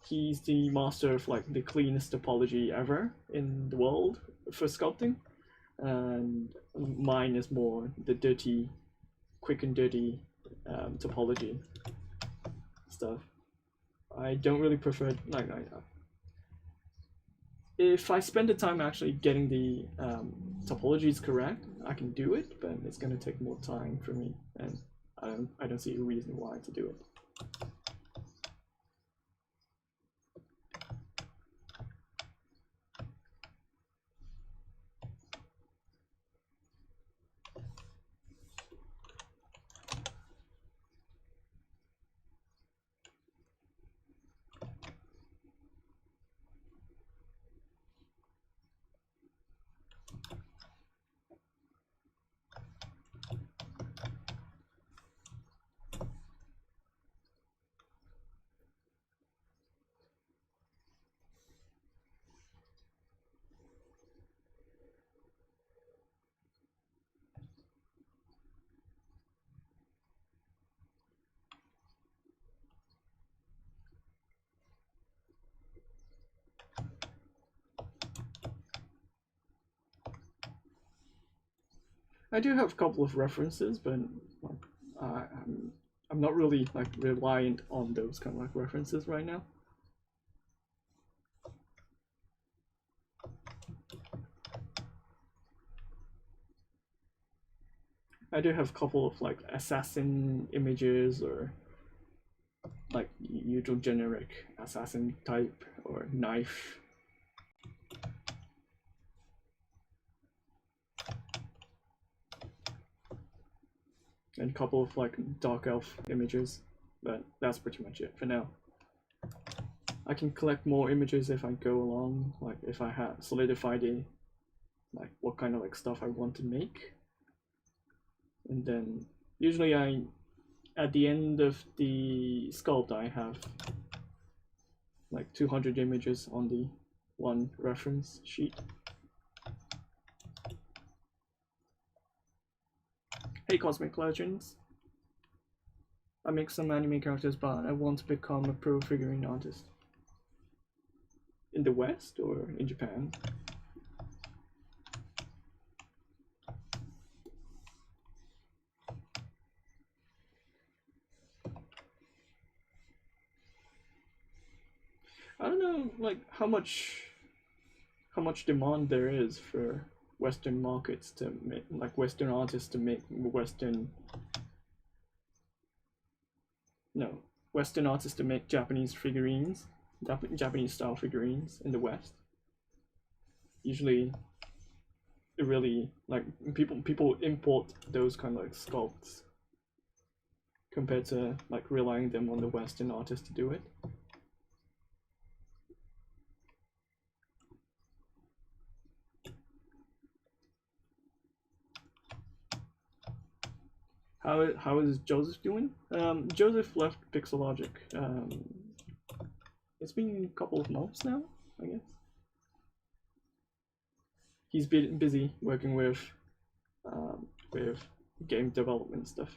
He's the master of like the cleanest topology ever in the world for sculpting, and mine is more the dirty, quick and dirty topology stuff. I don't really prefer like if I spend the time actually getting the topologies correct, I can do it, but it's gonna take more time for me, and I don't see a reason why to do it. I do have a couple of references, but I'm not really like reliant on those kind of like references right now. I do have a couple of like assassin images or like usual generic assassin type or knife. And a couple of like dark elf images, but that's pretty much it for now. I can collect more images if I go along, like if I have solidified a like what kind of like stuff I want to make. And then usually at the end of the sculpt I have like 200 images on the one reference sheet. Hey Cosmic Legends. I make some anime characters, but I want to become a pro figurine artist. In the West or in Japan? I don't know, like how much demand there is for Western markets to make, like Western artists to make Western artists to make Japanese figurines, Japanese style figurines in the West. Usually, it really like people import those kind of like sculpts compared to like relying them on the Western artists to do it. How is Joseph doing? Joseph left Pixologic. It's been a couple of months now, I guess. He's been busy working with game development stuff.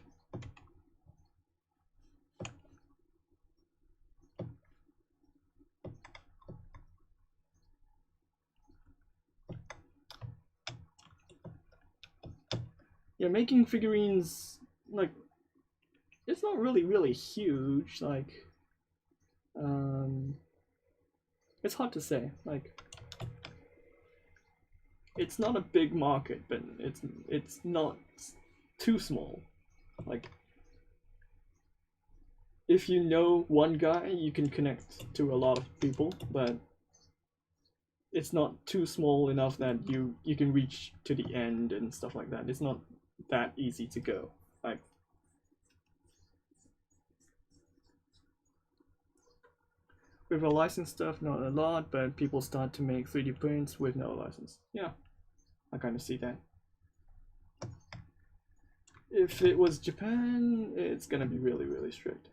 Yeah, making figurines, like, it's not really huge, like, it's hard to say, like, it's not a big market, but it's not too small, like, if you know one guy, you can connect to a lot of people, but it's not too small enough that you can reach to the end and stuff like that. It's not that easy to go. Like, with a license stuff, not a lot, but people start to make 3D prints with no license. Yeah, I kind of see that. If it was Japan, it's gonna be really, really strict.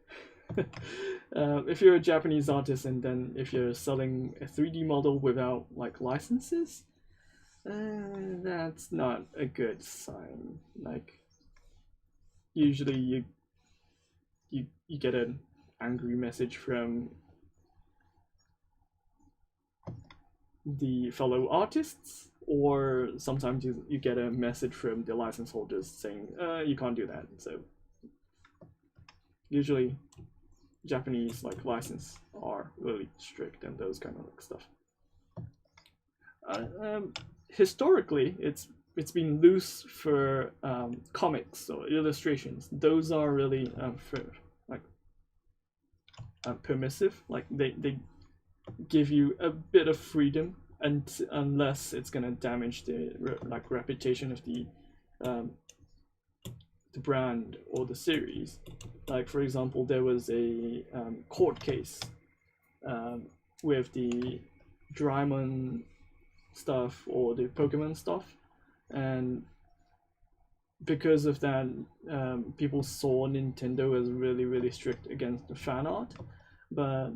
If you're a Japanese artist and then if you're selling a 3D model without like licenses, that's not a good sign. Like, usually you get an angry message from the fellow artists, or sometimes you get a message from the license holders saying you can't do that. So usually Japanese like license are really strict and those kind of like stuff. Historically, it's been loose for comics or illustrations. Those are really permissive. Like they give you a bit of freedom, and unless it's gonna damage the reputation of the brand or the series. Like, for example, there was a court case with the Doraemon stuff or the Pokemon stuff, and because of that, people saw Nintendo as really, really strict against the fan art, but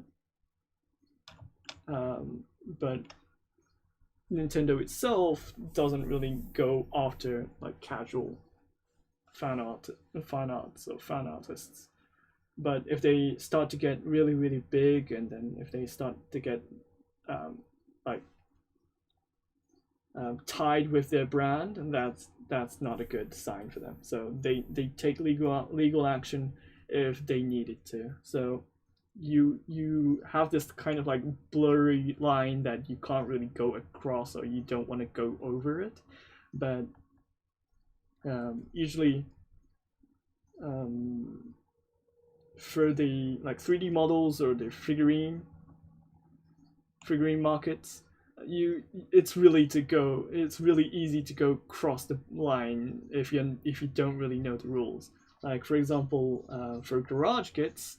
Nintendo itself doesn't really go after like casual fan arts or fan artists. But if they start to get really, really big, and then if they start to get tied with their brand, and that's not a good sign for them. So they take legal action if they needed to. So you have this kind of like blurry line that you can't really go across, or you don't want to go over it. But usually for the like 3D models or the figurine markets, it's really easy to go cross the line if you don't really know the rules. Like, for example, for garage kits,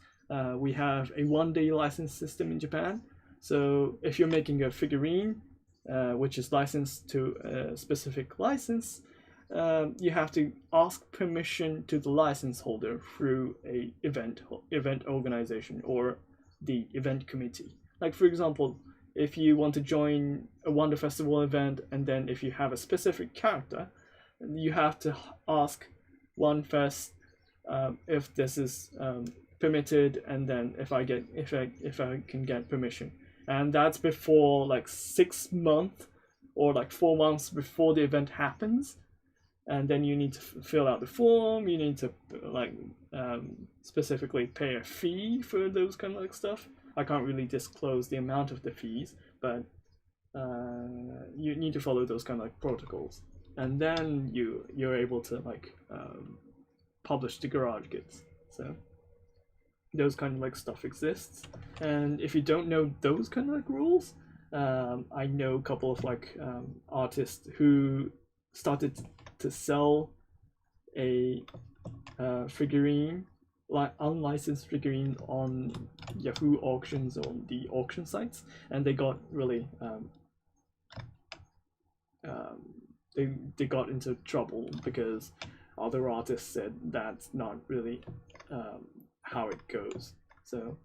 we have a one-day license system in Japan. So if you're making a figurine which is licensed to a specific license, you have to ask permission to the license holder through a event organization or the event committee. Like, for example, if you want to join a Wonder Festival event, and then if you have a specific character, you have to ask OneFest if this is permitted, and then if I can get permission. And that's before like 6 months or like 4 months before the event happens. And then you need to fill out the form. You need to like specifically pay a fee for those kind of like stuff. I can't really disclose the amount of the fees, but you need to follow those kind of like protocols, and then you're able to like publish the garage kits. So those kind of like stuff exists, and if you don't know those kind of like rules, I know a couple of like artists who started to sell a figurine, like unlicensed figurine, on Yahoo auctions, on the auction sites, and they got really they got into trouble because other artists said that's not really how it goes. So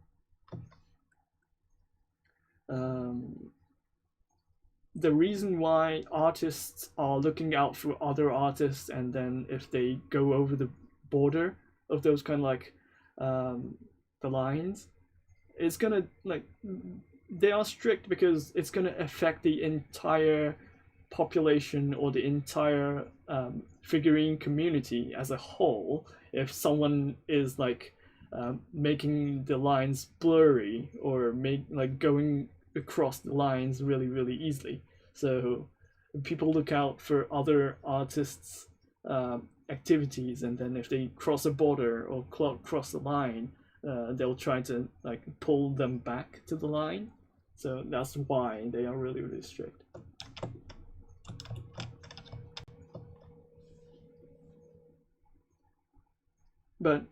the reason why artists are looking out for other artists, and then if they go over the border of those kind of like the lines, it's gonna like, they are strict because it's gonna affect the entire population or the entire figurine community as a whole. If someone is like making the lines blurry, or going across the lines really, really easily, so people look out for other artists' activities, and then if they cross a border or cross the line, they'll try to like pull them back to the line. So that's why they are really, really strict. But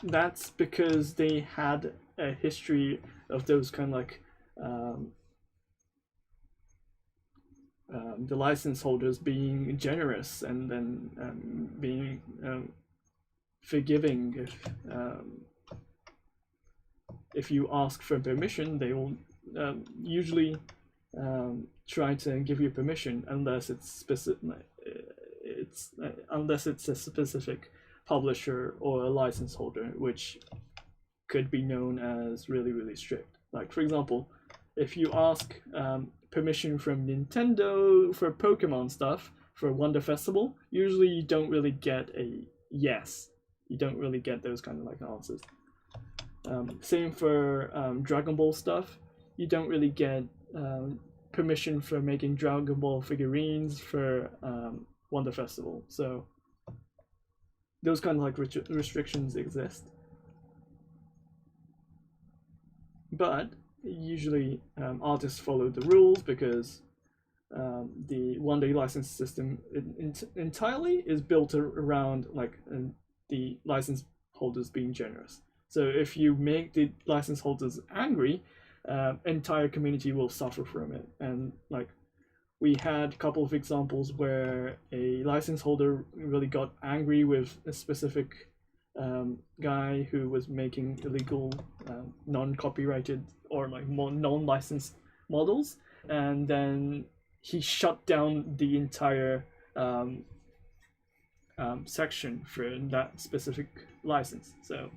that's because they had a history of those kind of like the license holders being generous and then being forgiving. If you ask for permission, they will usually try to give you permission unless it's specific. Unless it's a specific publisher or a license holder, which could be known as really, really strict. Like, for example, if you ask permission from Nintendo for Pokemon stuff for Wonder Festival, usually you don't really get a yes. You don't really get those kind of like answers. Same for Dragon Ball stuff. You don't really get permission for making Dragon Ball figurines for Wonder Festival. So those kind of like restrictions exist. But usually artists follow the rules because the one-day license system entirely is built around like the license holders being generous. So if you make the license holders angry, entire community will suffer from it. And like we had a couple of examples where a license holder really got angry with a specific guy who was making illegal non-copyrighted or like non-licensed models, and then he shut down the entire section for that specific license. So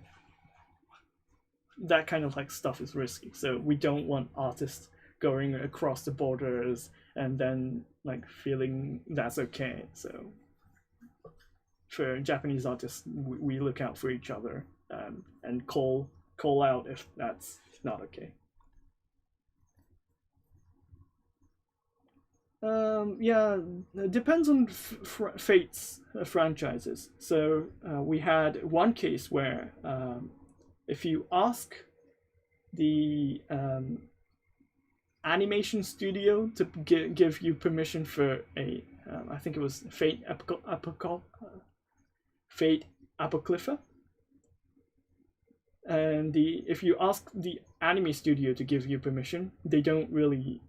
that kind of like stuff is risky. So we don't want artists going across the borders and then like feeling that's okay. So for Japanese artists, we look out for each other and call out if that's not okay. Yeah, it depends on Fate's franchises. So we had one case where if you ask the animation studio to give you permission for a, I think it was Fate Apocrypha, and if you ask the anime studio to give you permission, they don't really,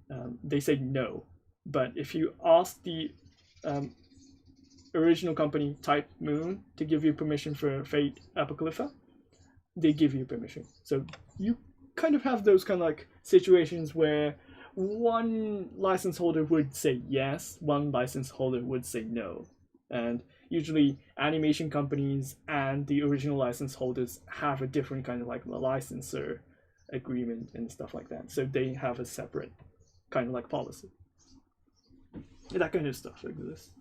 they say no. But if you ask the original company Type Moon to give you permission for Fate Apocrypha, they give you permission. So you kind of have those kind of like situations where one license holder would say yes, one license holder would say no. And usually animation companies and the original license holders have a different kind of like licensor agreement and stuff like that. So they have a separate kind of like policy. That kind of stuff exists.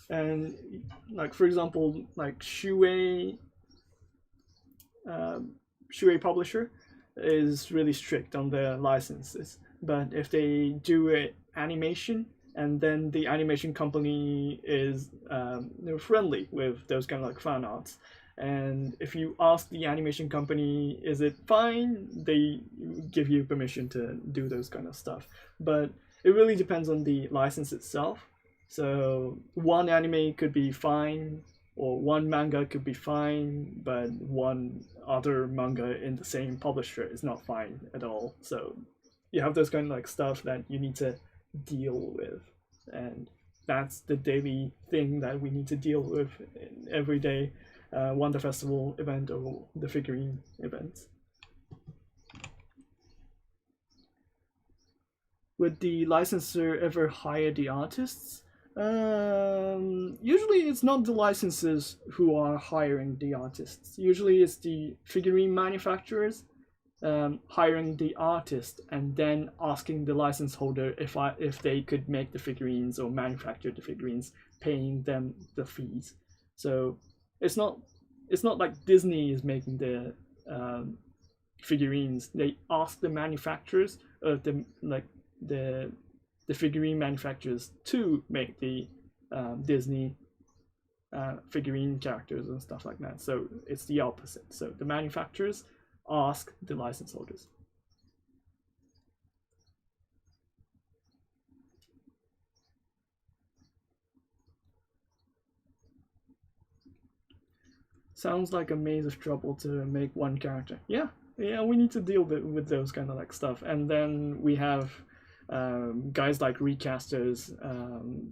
And like, for example, like Shuei publisher is really strict on their licenses. But if they do an animation and then the animation company is friendly with those kind of like fan arts, and if you ask the animation company, is it fine? They give you permission to do those kind of stuff. But it really depends on the license itself. So one anime could be fine, or one manga could be fine, but one other manga in the same publisher is not fine at all. So you have those kind of like stuff that you need to deal with, and that's the daily thing that we need to deal with in everyday Wonder Festival event or the figurine events. Would the licensor ever hire the artists? Usually it's not the licensors who are hiring the artists. Usually it's the figurine manufacturers hiring the artist and then asking the license holder if they could make the figurines or manufacture the figurines, paying them the fees. So it's not like Disney is making the figurines. They ask the manufacturers of the figurine manufacturers to make the Disney figurine characters and stuff like that. So it's the opposite. So the manufacturers ask the license holders. Sounds like a maze of trouble to make one character. Yeah, we need to deal with those kind of like stuff. And then we have guys like recasters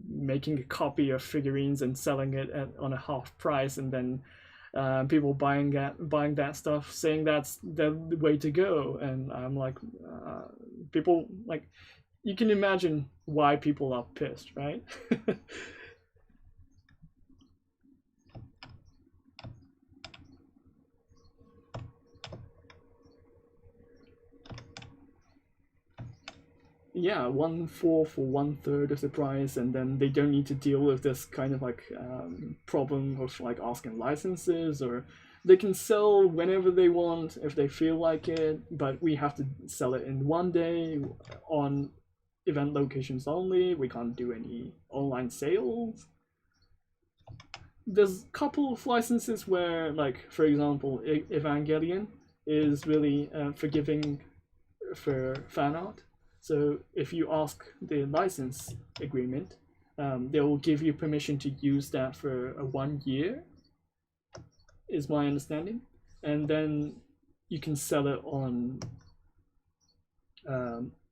making a copy of figurines and selling it on a half price, and then people buying that stuff, saying that's the way to go. And I'm like, people, like, you can imagine why people are pissed, right? Yeah, 1/4 for 1/3 of the price, and then they don't need to deal with this kind of like problem of like asking licenses, or they can sell whenever they want if they feel like it, but we have to sell it in one day on event locations only. We can't do any online sales. There's a couple of licenses where, like, for example, Evangelion is really forgiving for fan art. So if you ask the license agreement, they will give you permission to use that for 1 year, is my understanding. And then you can sell it on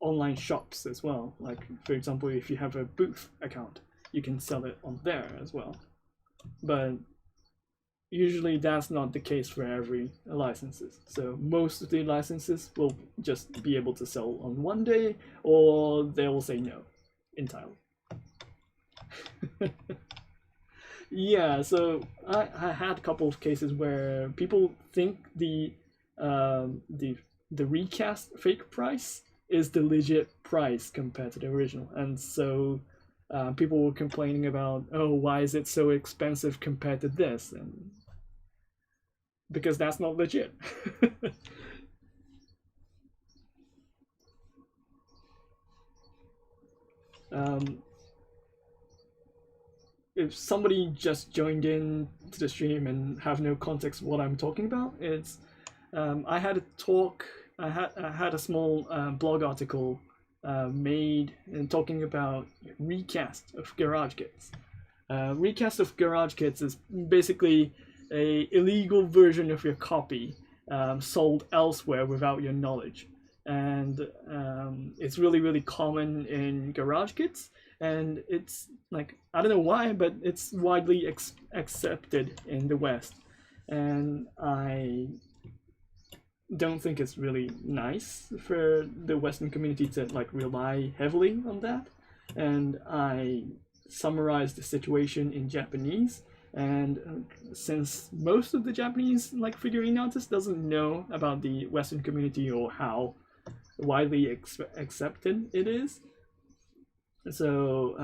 online shops as well. Like, for example, if you have a booth account, you can sell it on there as well. But usually that's not the case for every licenses. So most of the licenses will just be able to sell on 1 day, or they will say no entirely. Yeah, so I had a couple of cases where people think the recast fake price is the legit price compared to the original, and so people were complaining about, oh, why is it so expensive compared to this? And because that's not legit. If somebody just joined in to the stream and have no context what I'm talking about, it's I had a talk. I had a small blog article made and talking about recast of garage kits. Recast of garage kits is basically a illegal version of your copy sold elsewhere without your knowledge, and it's really common in garage kits, and it's like, I don't know why, but it's widely accepted in the West, and I don't think it's really nice for the Western community to like rely heavily on that. And I summarized the situation in Japanese, and since most of the Japanese like figurine artists doesn't know about the Western community or how widely accepted it is, so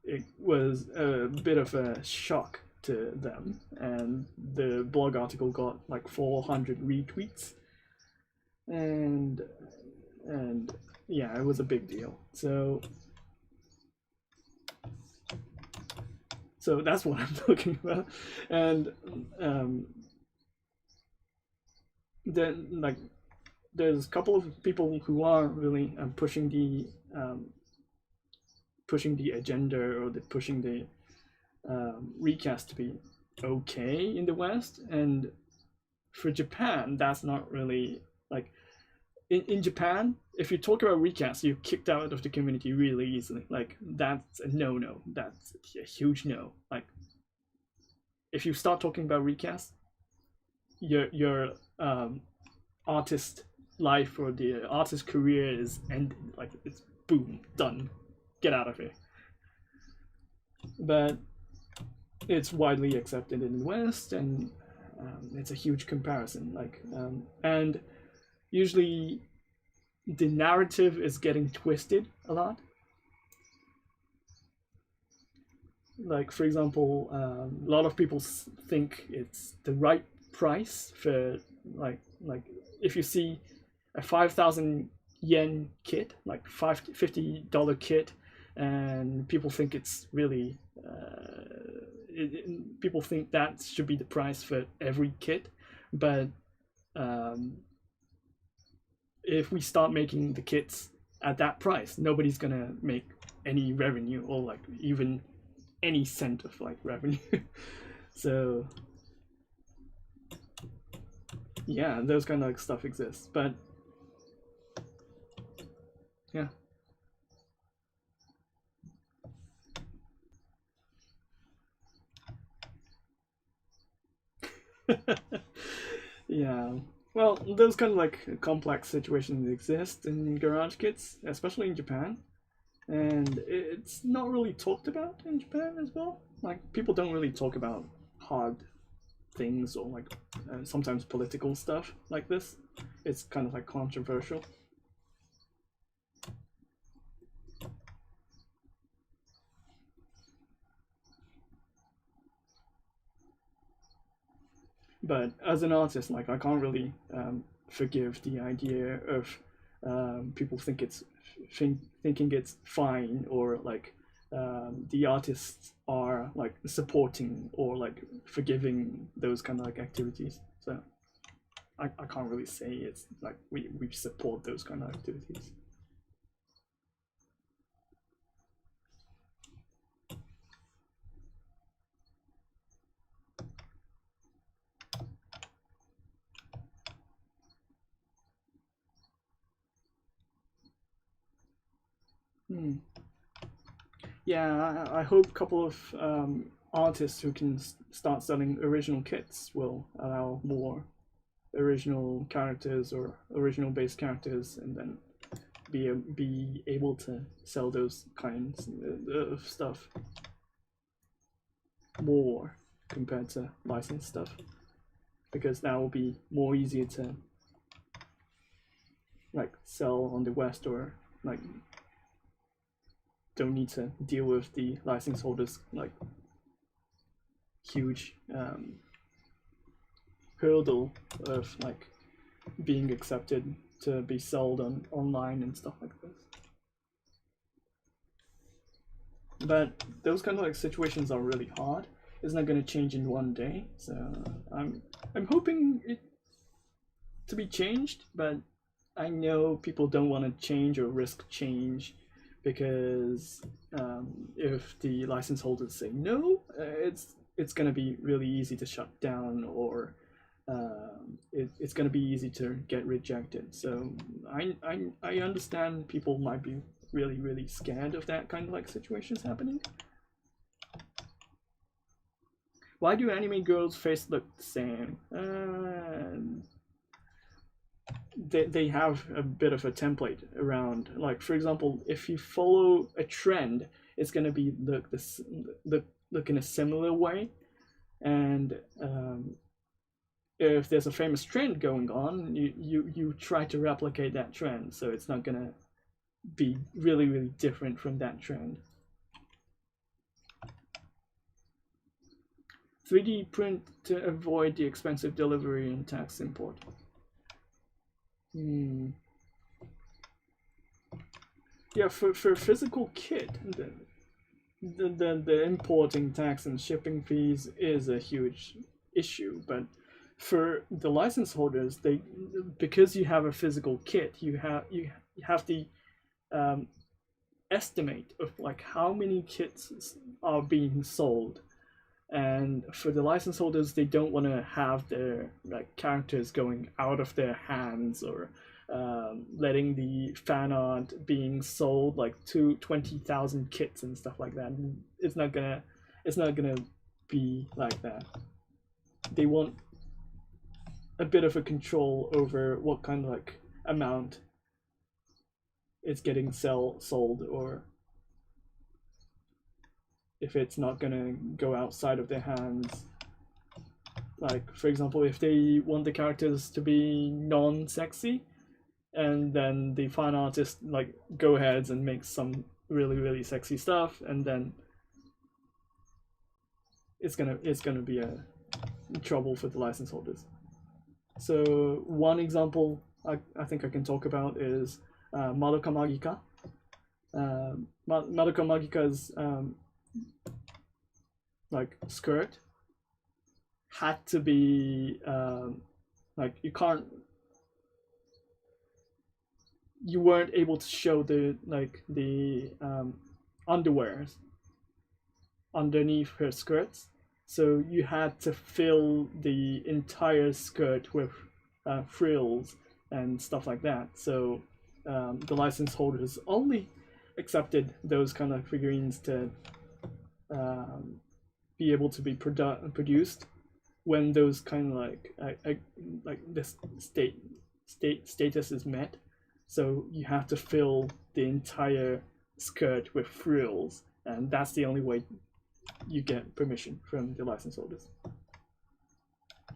it was a bit of a shock to them, and the blog article got like 400 retweets, and yeah, it was a big deal. So that's what I'm talking about. And then like there's a couple of people who are really pushing the agenda, or pushing the recast to be okay in the West. And for Japan, that's not really like, in Japan, if you talk about recast, you're kicked out of the community really easily. Like, that's a no-no. That's a huge no. Like, if you start talking about recast, your artist life or the artist career is ended. Like, it's boom, done. Get out of here. But it's widely accepted in the West, and it's a huge comparison. Like, and usually the narrative is getting twisted a lot. Like, for example, a lot of people think it's the right price for like if you see a 5,000 yen kit, like $50 kit, and people think it's really people think that should be the price for every kit, but if we start making the kits at that price, nobody's gonna make any revenue or like even any cent of like revenue. So yeah, those kind of like stuff exists, but yeah. Yeah, well, those kind of like complex situations exist in garage kits, especially in Japan, and it's not really talked about in Japan as well. Like people don't really talk about hard things or like sometimes political stuff like this. It's kind of like controversial. But as an artist, like I can't really forgive the idea of people thinking it's fine, or like the artists are like supporting or like forgiving those kind of like activities. So I can't really say it's like we support those kind of activities. Hmm. Yeah, I hope a couple of artists who can start selling original kits will allow more original characters or original base characters, and then be able to sell those kinds of stuff more compared to licensed stuff, because that will be more easier to like sell on the West, or like don't need to deal with the license holders like huge hurdle of like being accepted to be sold on online and stuff like this. But those kind of like situations are really hard. It's not going to change in one day, so I'm hoping it to be changed, but I know people don't want to change or risk change, because if the license holders say no, it's going to be really easy to shut down, or it's going to be easy to get rejected. So I understand people might be really scared of that kind of like situations happening. Why do anime girls' face look the same? They have a bit of a template around. Like for example, if you follow a trend, it's gonna be look in a similar way, and if there's a famous trend going on, you try to replicate that trend, so it's not gonna be really different from that trend. 3D print to avoid the expensive delivery and tax import. Yeah, for physical kit, the importing tax and shipping fees is a huge issue. But for the license holders, they, because you have a physical kit, you have the estimate of like how many kits are being sold. And for the license holders, they don't want to have their like characters going out of their hands, or letting the fan art being sold like to 20,000 kits and stuff like that. It's not gonna be like that. They want a bit of a control over what kind of like amount it's getting sold, or if it's not gonna go outside of their hands. Like for example, if they want the characters to be non-sexy, and then the fan artist like go ahead and make some really sexy stuff, and then it's gonna be a trouble for the license holders. So one example I think I can talk about is Madoka Magica. Madoka Magica's like skirt had to be like you weren't able to show the underwears underneath her skirts, so you had to fill the entire skirt with frills and stuff like that. So the license holders only accepted those kind of figurines to be able to be produced when those kind of like this status is met. So you have to fill the entire skirt with frills, and that's the only way you get permission from the license holders.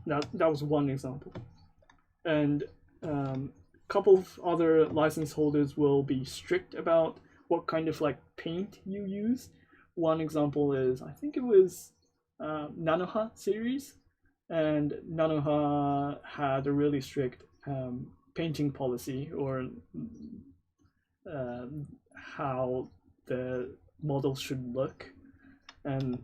That was one example, and a couple of other license holders will be strict about what kind of like paint you use. One example is, I think it was Nanoha series, and Nanoha had a really strict painting policy, or how the models should look, and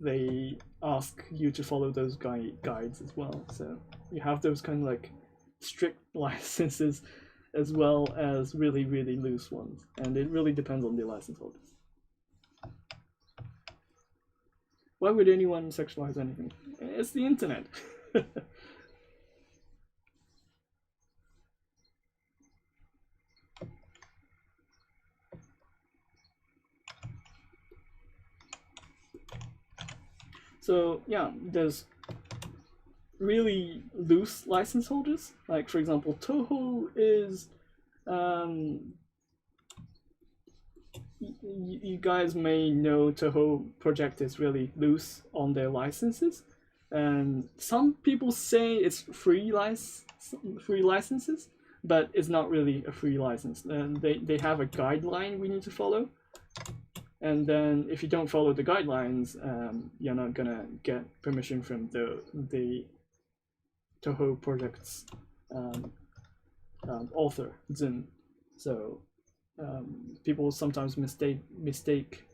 they ask you to follow those guides as well. So you have those kind of like strict licenses as well as really, really loose ones, and it really depends on the license holders. Why would anyone sexualize anything? It's the internet. So yeah, there's really loose license holders. Like for example, Toho is you guys may know Toho Project is really loose on their licenses, and some people say it's free licenses, but it's not really a free license. And they have a guideline we need to follow, and then if you don't follow the guidelines, you're not gonna get permission from the Toho Project's author, Zun. So people sometimes mistake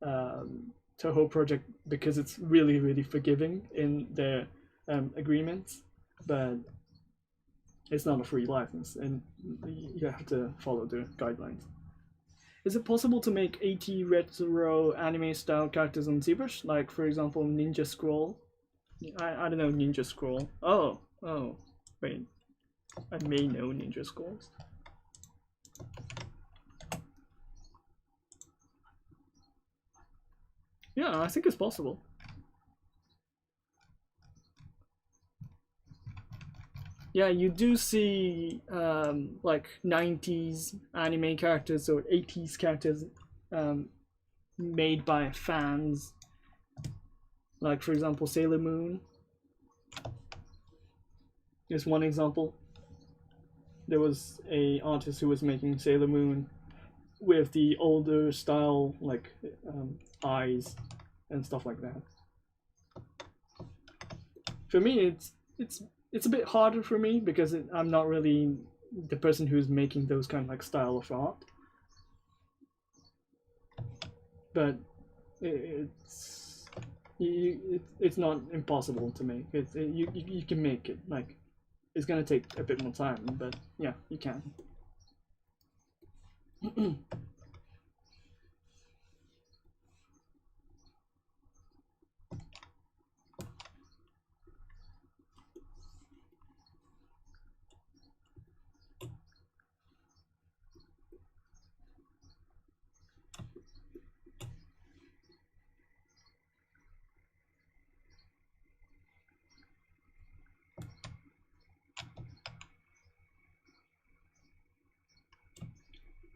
Toho Project because it's really, really forgiving in their agreements, but it's not a free license, and you have to follow the guidelines. Is it possible to make 80 retro anime style characters on ZBrush? Like for example Ninja Scroll? I don't know Ninja Scroll. Oh, wait. I may know Ninja Scrolls. Yeah, I think it's possible. Yeah, you do see like 90s anime characters or 80s characters made by fans. Like for example Sailor Moon is one example. There was a artist who was making Sailor Moon with the older style, like eyes and stuff like that. For me, it's a bit harder for me because I'm not really the person who's making those kind of like style of art. But it's not impossible to make. You can make it. Like it's gonna take a bit more time, but yeah, you can.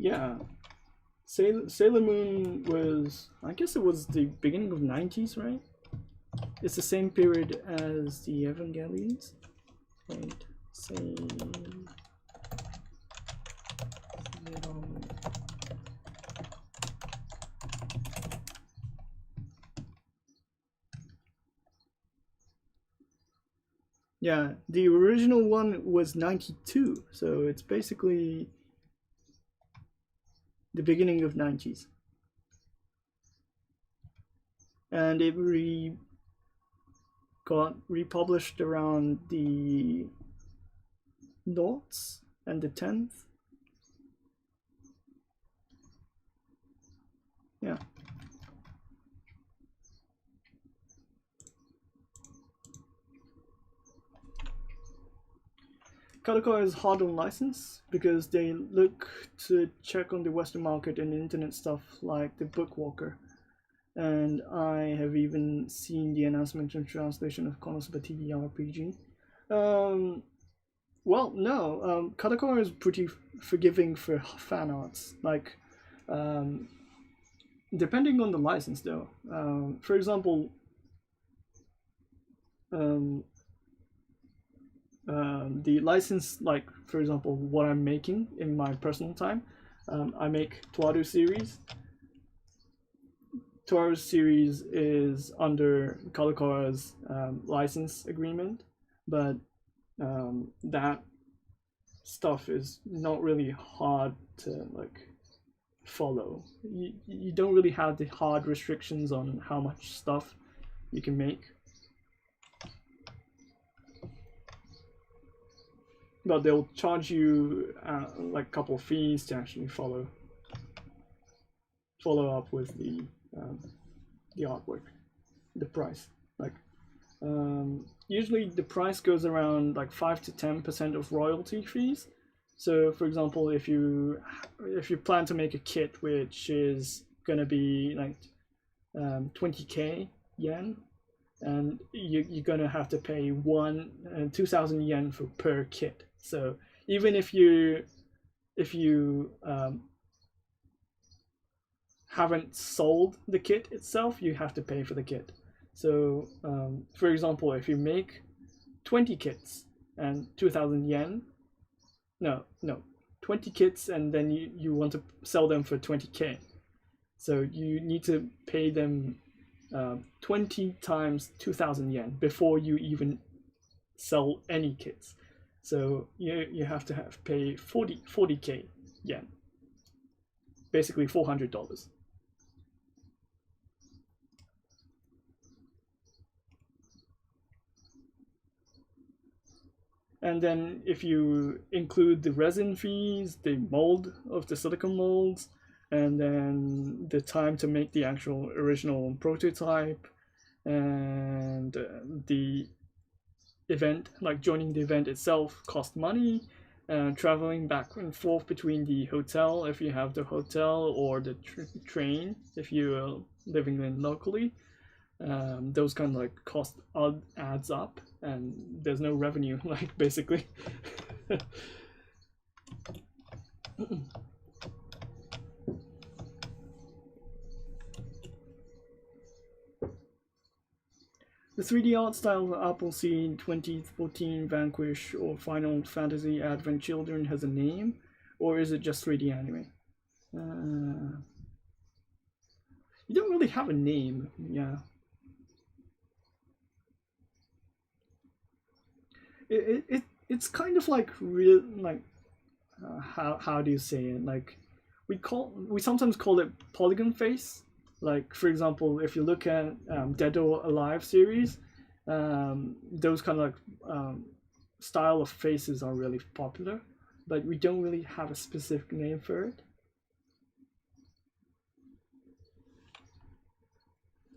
Yeah, Sailor Moon was, I guess it was the beginning of 90s, right? It's the same period as the Evangelions. Wait, yeah, the original one was 92, so it's basically the beginning of 90s. and it got republished around the noughts and the 10th. Yeah. Kadokawa is hard on license because they look to check on the Western market and internet stuff like the Bookwalker. And I have even seen the announcement and translation of Konosuba TV RPG. Well, no, Kadokawa is pretty forgiving for fan arts. Like, depending on the license, though. For example, the license, like for example, what I'm making in my personal time, I make Toaru series. Toaru series is under Kadokawa's license agreement, but that stuff is not really hard to like follow. You don't really have the hard restrictions on how much stuff you can make. But they'll charge you like a couple of fees to actually follow up with the artwork, the price. Like usually the price goes around like 5 to 10% of royalty fees. So for example, if you plan to make a kit which is gonna be like 20k yen, and you're gonna have to pay 2,000 yen for per kit. So even if you haven't sold the kit itself, you have to pay for the kit. So for example, if you make 20 kits and 2,000 yen, no, 20 kits, and then you want to sell them for 20k, so you need to pay them 20 times 2,000 yen before you even sell any kits. So you have to pay 40k yen, basically $400. And then if you include the resin fees, the mold of the silicone molds, and then the time to make the actual original prototype, and the event, like joining the event itself, cost money, traveling back and forth between the hotel if you have the hotel, or the train if you're living in locally, those kind of like cost adds up, and there's no revenue, like basically. The 3D art style of Appleseed 2014 Vanquish or Final Fantasy Advent Children has a name, or is it just 3D anime? You don't really have a name, yeah. It's kind of like real, like how do you say it? Like we sometimes call it polygon face. Like for example, if you look at Dead or Alive series, those kind of like style of faces are really popular, but we don't really have a specific name for it.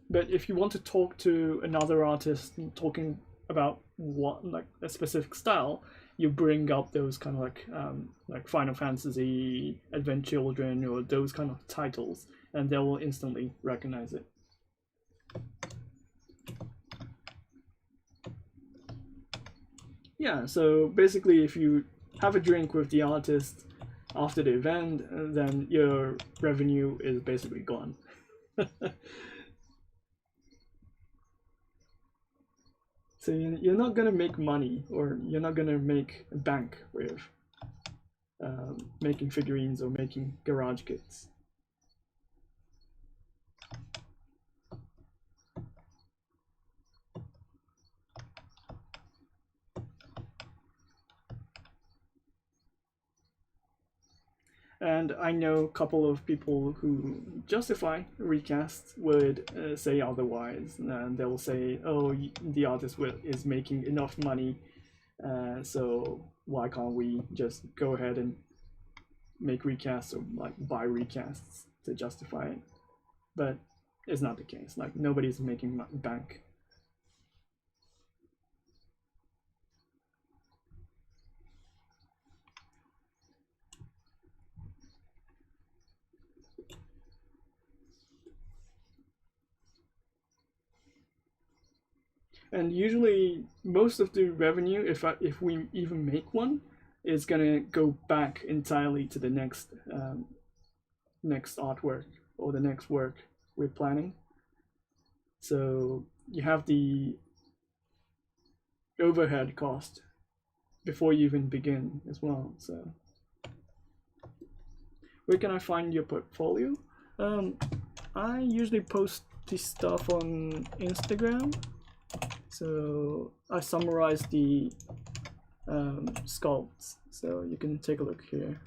But if you want to talk to another artist talking about what like a specific style, you bring up those kind of like Final Fantasy, Advent Children, or those kind of titles, and they will instantly recognize it. Yeah, so basically if you have a drink with the artist after the event, then your revenue is basically gone. So you're not gonna make money, or you're not gonna make a bank with making figurines or making garage kits. And I know a couple of people who justify recasts would say otherwise. And they'll say, oh, the artist is making enough money, so why can't we just go ahead and make recasts or like buy recasts to justify it? But it's not the case. Like, nobody's making bank. And usually most of the revenue, if we even make one, is gonna go back entirely to the next artwork or the next work we're planning. So you have the overhead cost before you even begin as well. So where can I find your portfolio? I usually post this stuff on Instagram. So I summarize the sculpts, so you can take a look here.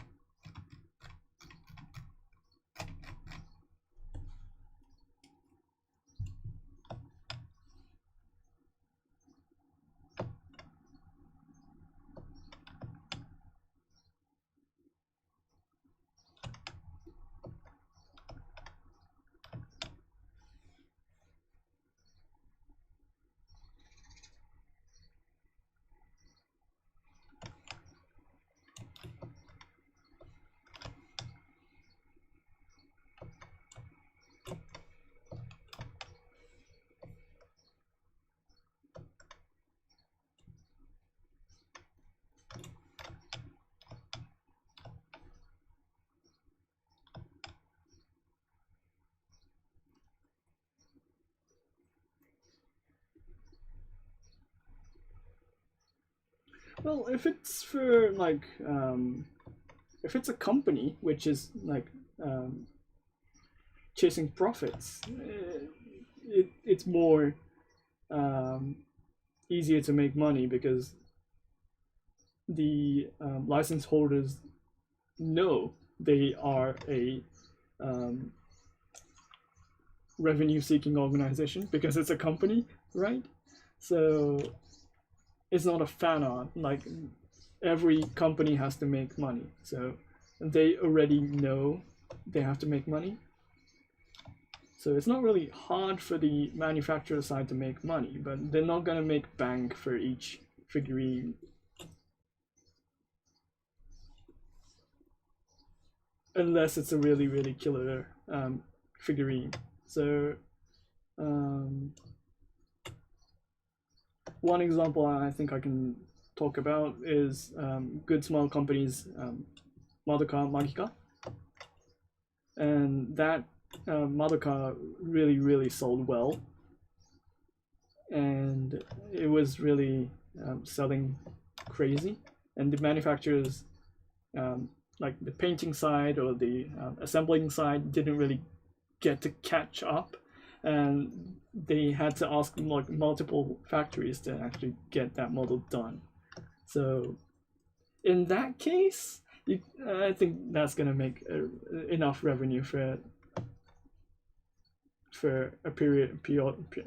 Well, if it's for like, if it's a company which is like chasing profits, it's more easier to make money because the license holders know they are a revenue-seeking organization because it's a company, right? So it's not a fan art. Like, every company has to make money, so they already know they have to make money. So it's not really hard for the manufacturer side to make money, but they're not gonna make bank for each figurine. Unless it's a really, really killer figurine. So one example I think I can talk about is Good Smile Company's Madoka Magica. And that Madoka really, really sold well. And it was really selling crazy. And the manufacturers, like the painting side or the assembling side, didn't really get to catch up. And they had to ask like multiple factories to actually get that model done. So in that case, I think that's gonna make enough revenue for a period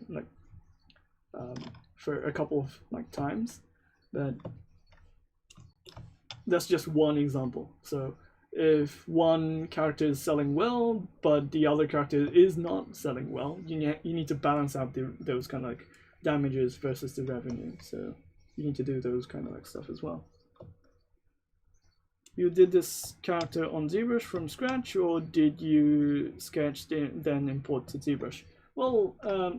like for a couple of like times. But that's just one example. So if one character is selling well, but the other character is not selling well, you need to balance out those kind of like damages versus the revenue. So you need to do those kind of like stuff as well. You did this character on ZBrush from scratch, or did you sketch then import to ZBrush? Well,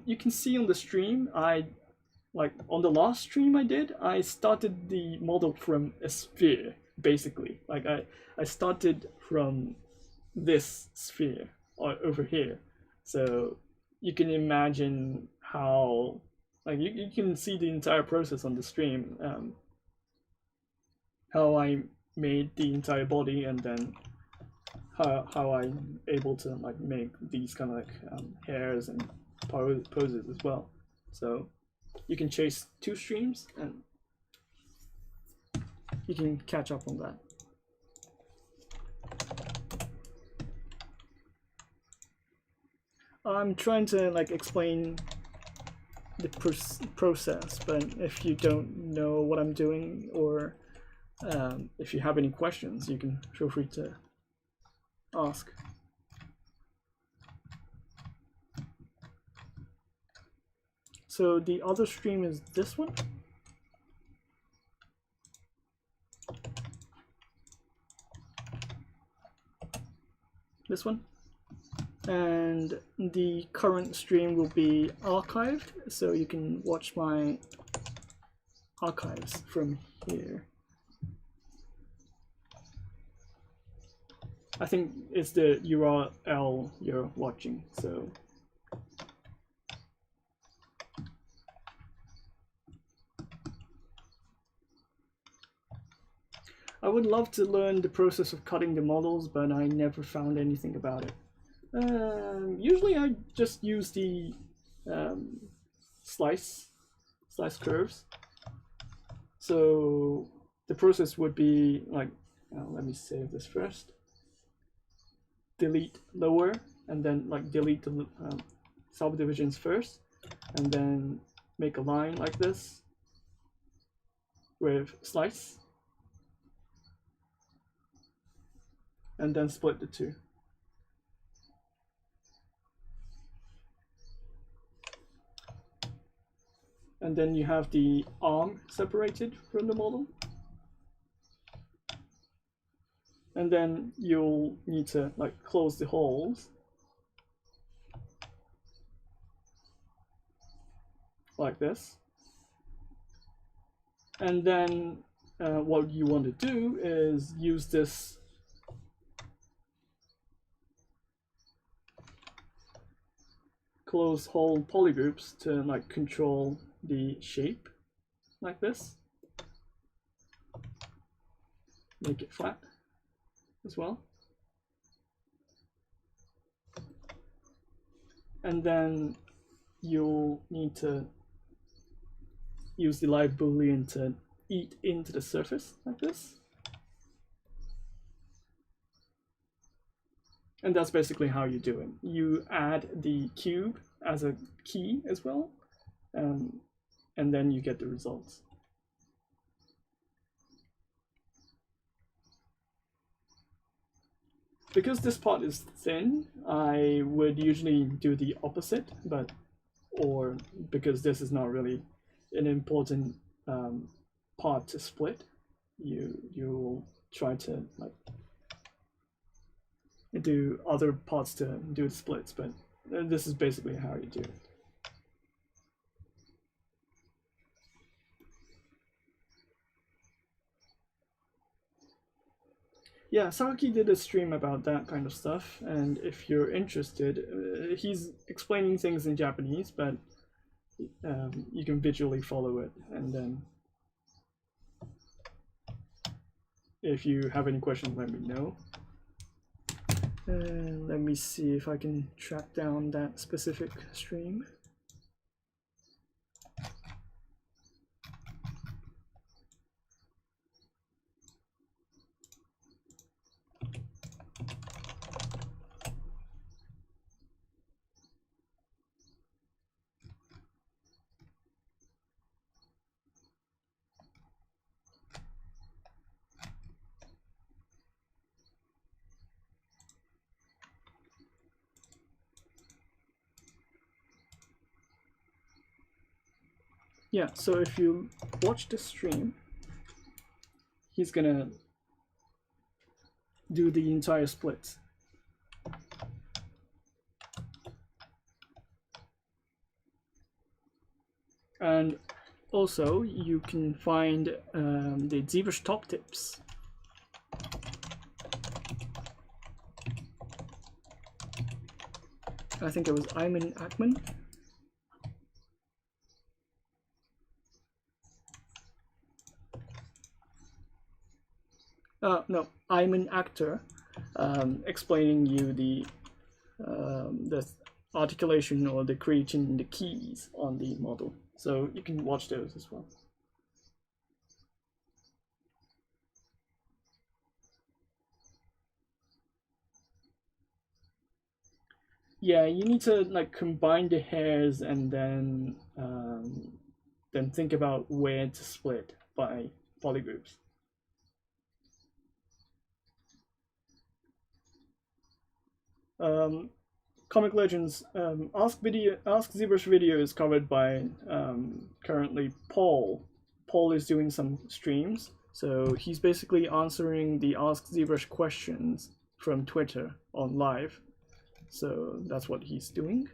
you can see on the stream, like on the last stream I started the model from a sphere, basically. Like I started from this sphere over here. So you can imagine how, like you can see the entire process on the stream, how I made the entire body, and then how I'm able to like make these kind of like hairs and poses as well. So you can chase 2 streams and you can catch up on that. I'm trying to like explain the process, but if you don't know what I'm doing, or if you have any questions, you can feel free to ask. So the other stream is this one. This one. And the current stream will be archived, so you can watch my archives from here. I think it's the URL you're watching, so I would love to learn the process of cutting the models, but I never found anything about it. Usually I just use the slice curves. So the process would be like, let me save this first. Delete lower, and then like delete the subdivisions first, and then make a line like this with slice, and then split the two. And then you have the arm separated from the model. And then you'll need to like close the holes like this. And then what you want to do is use this close hole polygroups to like control the shape like this. Make it flat as well. And then you'll need to use the live boolean to eat into the surface like this. And that's basically how you do it. You add the cube as a key as well, and then you get the results. Because this part is thin, I would usually do the opposite, or because this is not really an important part to split, you'll try to like do other parts to do the splits, but this is basically how you do it. Yeah, Saki did a stream about that kind of stuff, and if you're interested, he's explaining things in Japanese, but you can visually follow it, and then if you have any questions, let me know. Let me see if I can track down that specific stream. Yeah, so if you watch the stream, he's gonna do the entire split. And also, you can find the ZBrush top tips. I think it was Ayman Akman. No, Ayman Actor, explaining you the articulation or the creating the keys on the model. So you can watch those as well. yeah, you need to like combine the hairs and then think about where to split by polygroups. Comic Legends, Ask ZBrush video is covered by currently Paul. Paul is doing some streams, so he's basically answering the Ask ZBrush questions from Twitter on live. So that's what he's doing.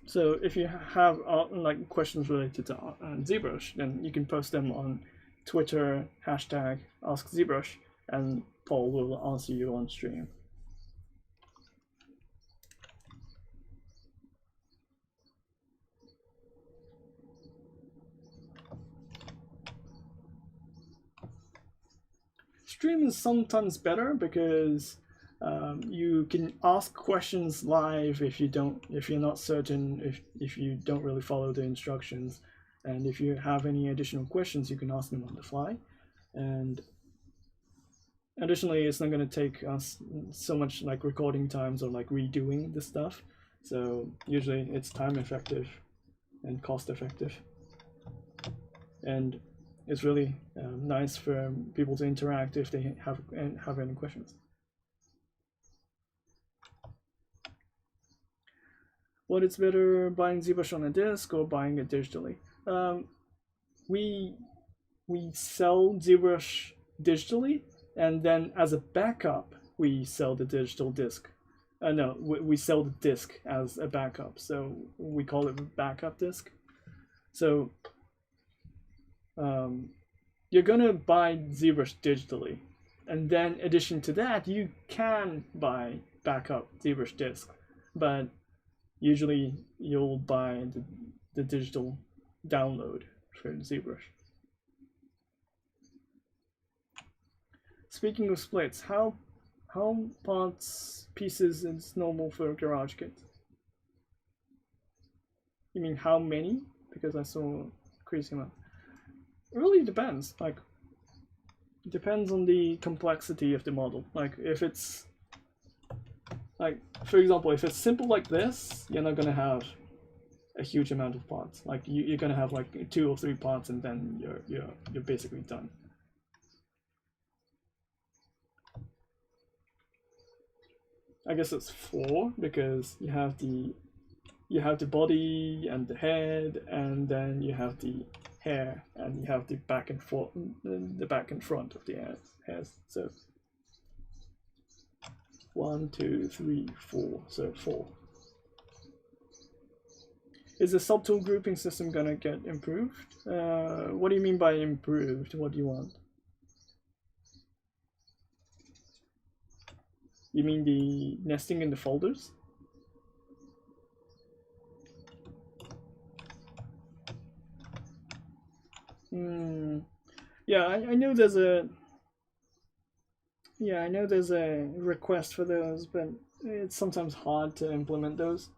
So if you have like questions related to ZBrush, then you can post them on Twitter, hashtag AskZBrush, and Paul will answer you on stream. Stream is sometimes better because you can ask questions live if you're not certain, if you don't really follow the instructions, and if you have any additional questions, you can ask them on the fly. And additionally, it's not going to take us so much like recording times or like redoing the stuff. So usually it's time effective and cost effective, and it's really nice for people to interact if they have any questions. What is better, buying ZBrush on a disc or buying it digitally? We sell ZBrush digitally, and then as a backup, we sell the digital disc. No, we sell the disc as a backup, so we call it a backup disc. So you're gonna buy ZBrush digitally, and then in addition to that, you can buy backup ZBrush disc, but usually you'll buy the digital download for ZBrush. Speaking of splits, how parts pieces is normal for GarageKit? You mean how many? Because I saw crazy amount. It really depends. Like, it depends on the complexity of the model. Like, if it's like, for example, if it's simple like this, you're not gonna have a huge amount of parts. Like, you're gonna have like 2 or 3 parts, and then you're basically done. I guess it's 4 because you have the body and the head, and then you have the hair, and you have the back and front of the hairs. So 1, 2, 3, 4. So 4. Is the subtool grouping system gonna get improved? What do you mean by improved? What do you want? You mean the nesting in the folders? Yeah, I know there's a request for those, but it's sometimes hard to implement those.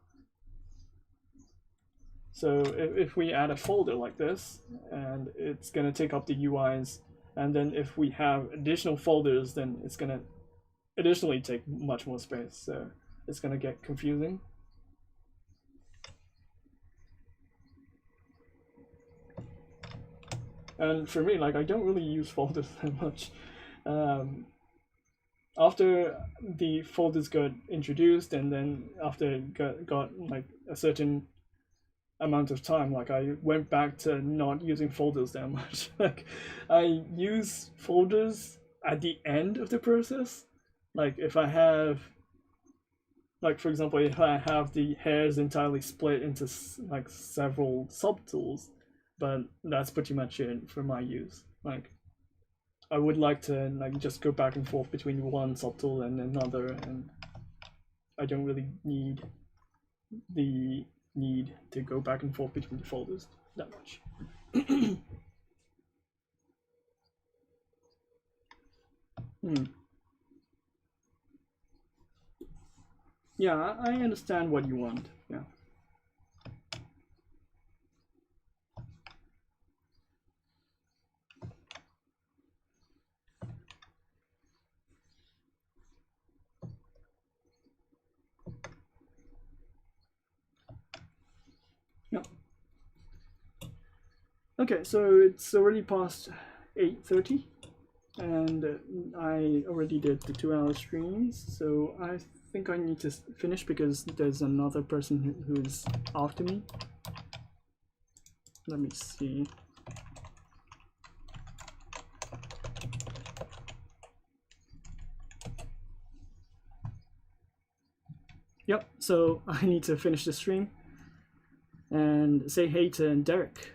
So if we add a folder like this, and it's gonna take up the UIs, and then if we have additional folders, then it's gonna additionally take much more space, so it's gonna get confusing. And for me, like, I don't really use folders that much. After the folders got introduced, and then after it got like a certain amount of time, like, I went back to not using folders that much. Like, I use folders at the end of the process. Like, if I have, like, for example, if I have the hairs entirely split into like several subtools, but that's pretty much it for my use. Like, I would like to like just go back and forth between one subtool and another, and I don't really need to go back and forth between the folders that much. Yeah, I understand what you want. Yeah. Okay, so it's already past 8:30, and I already did the 2-hour streams, so I think I need to finish because there's another person who's after me. Let me see. Yep, so I need to finish the stream and say hey to Derek.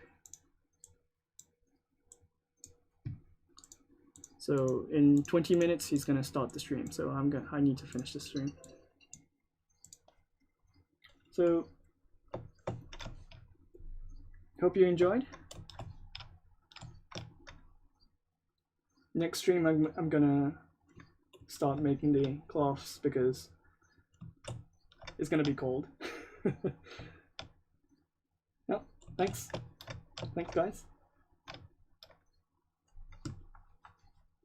So in 20 minutes he's gonna start the stream, so I need to finish the stream. So hope you enjoyed. Next stream I'm gonna start making the cloths because it's gonna be cold. Well, thanks guys.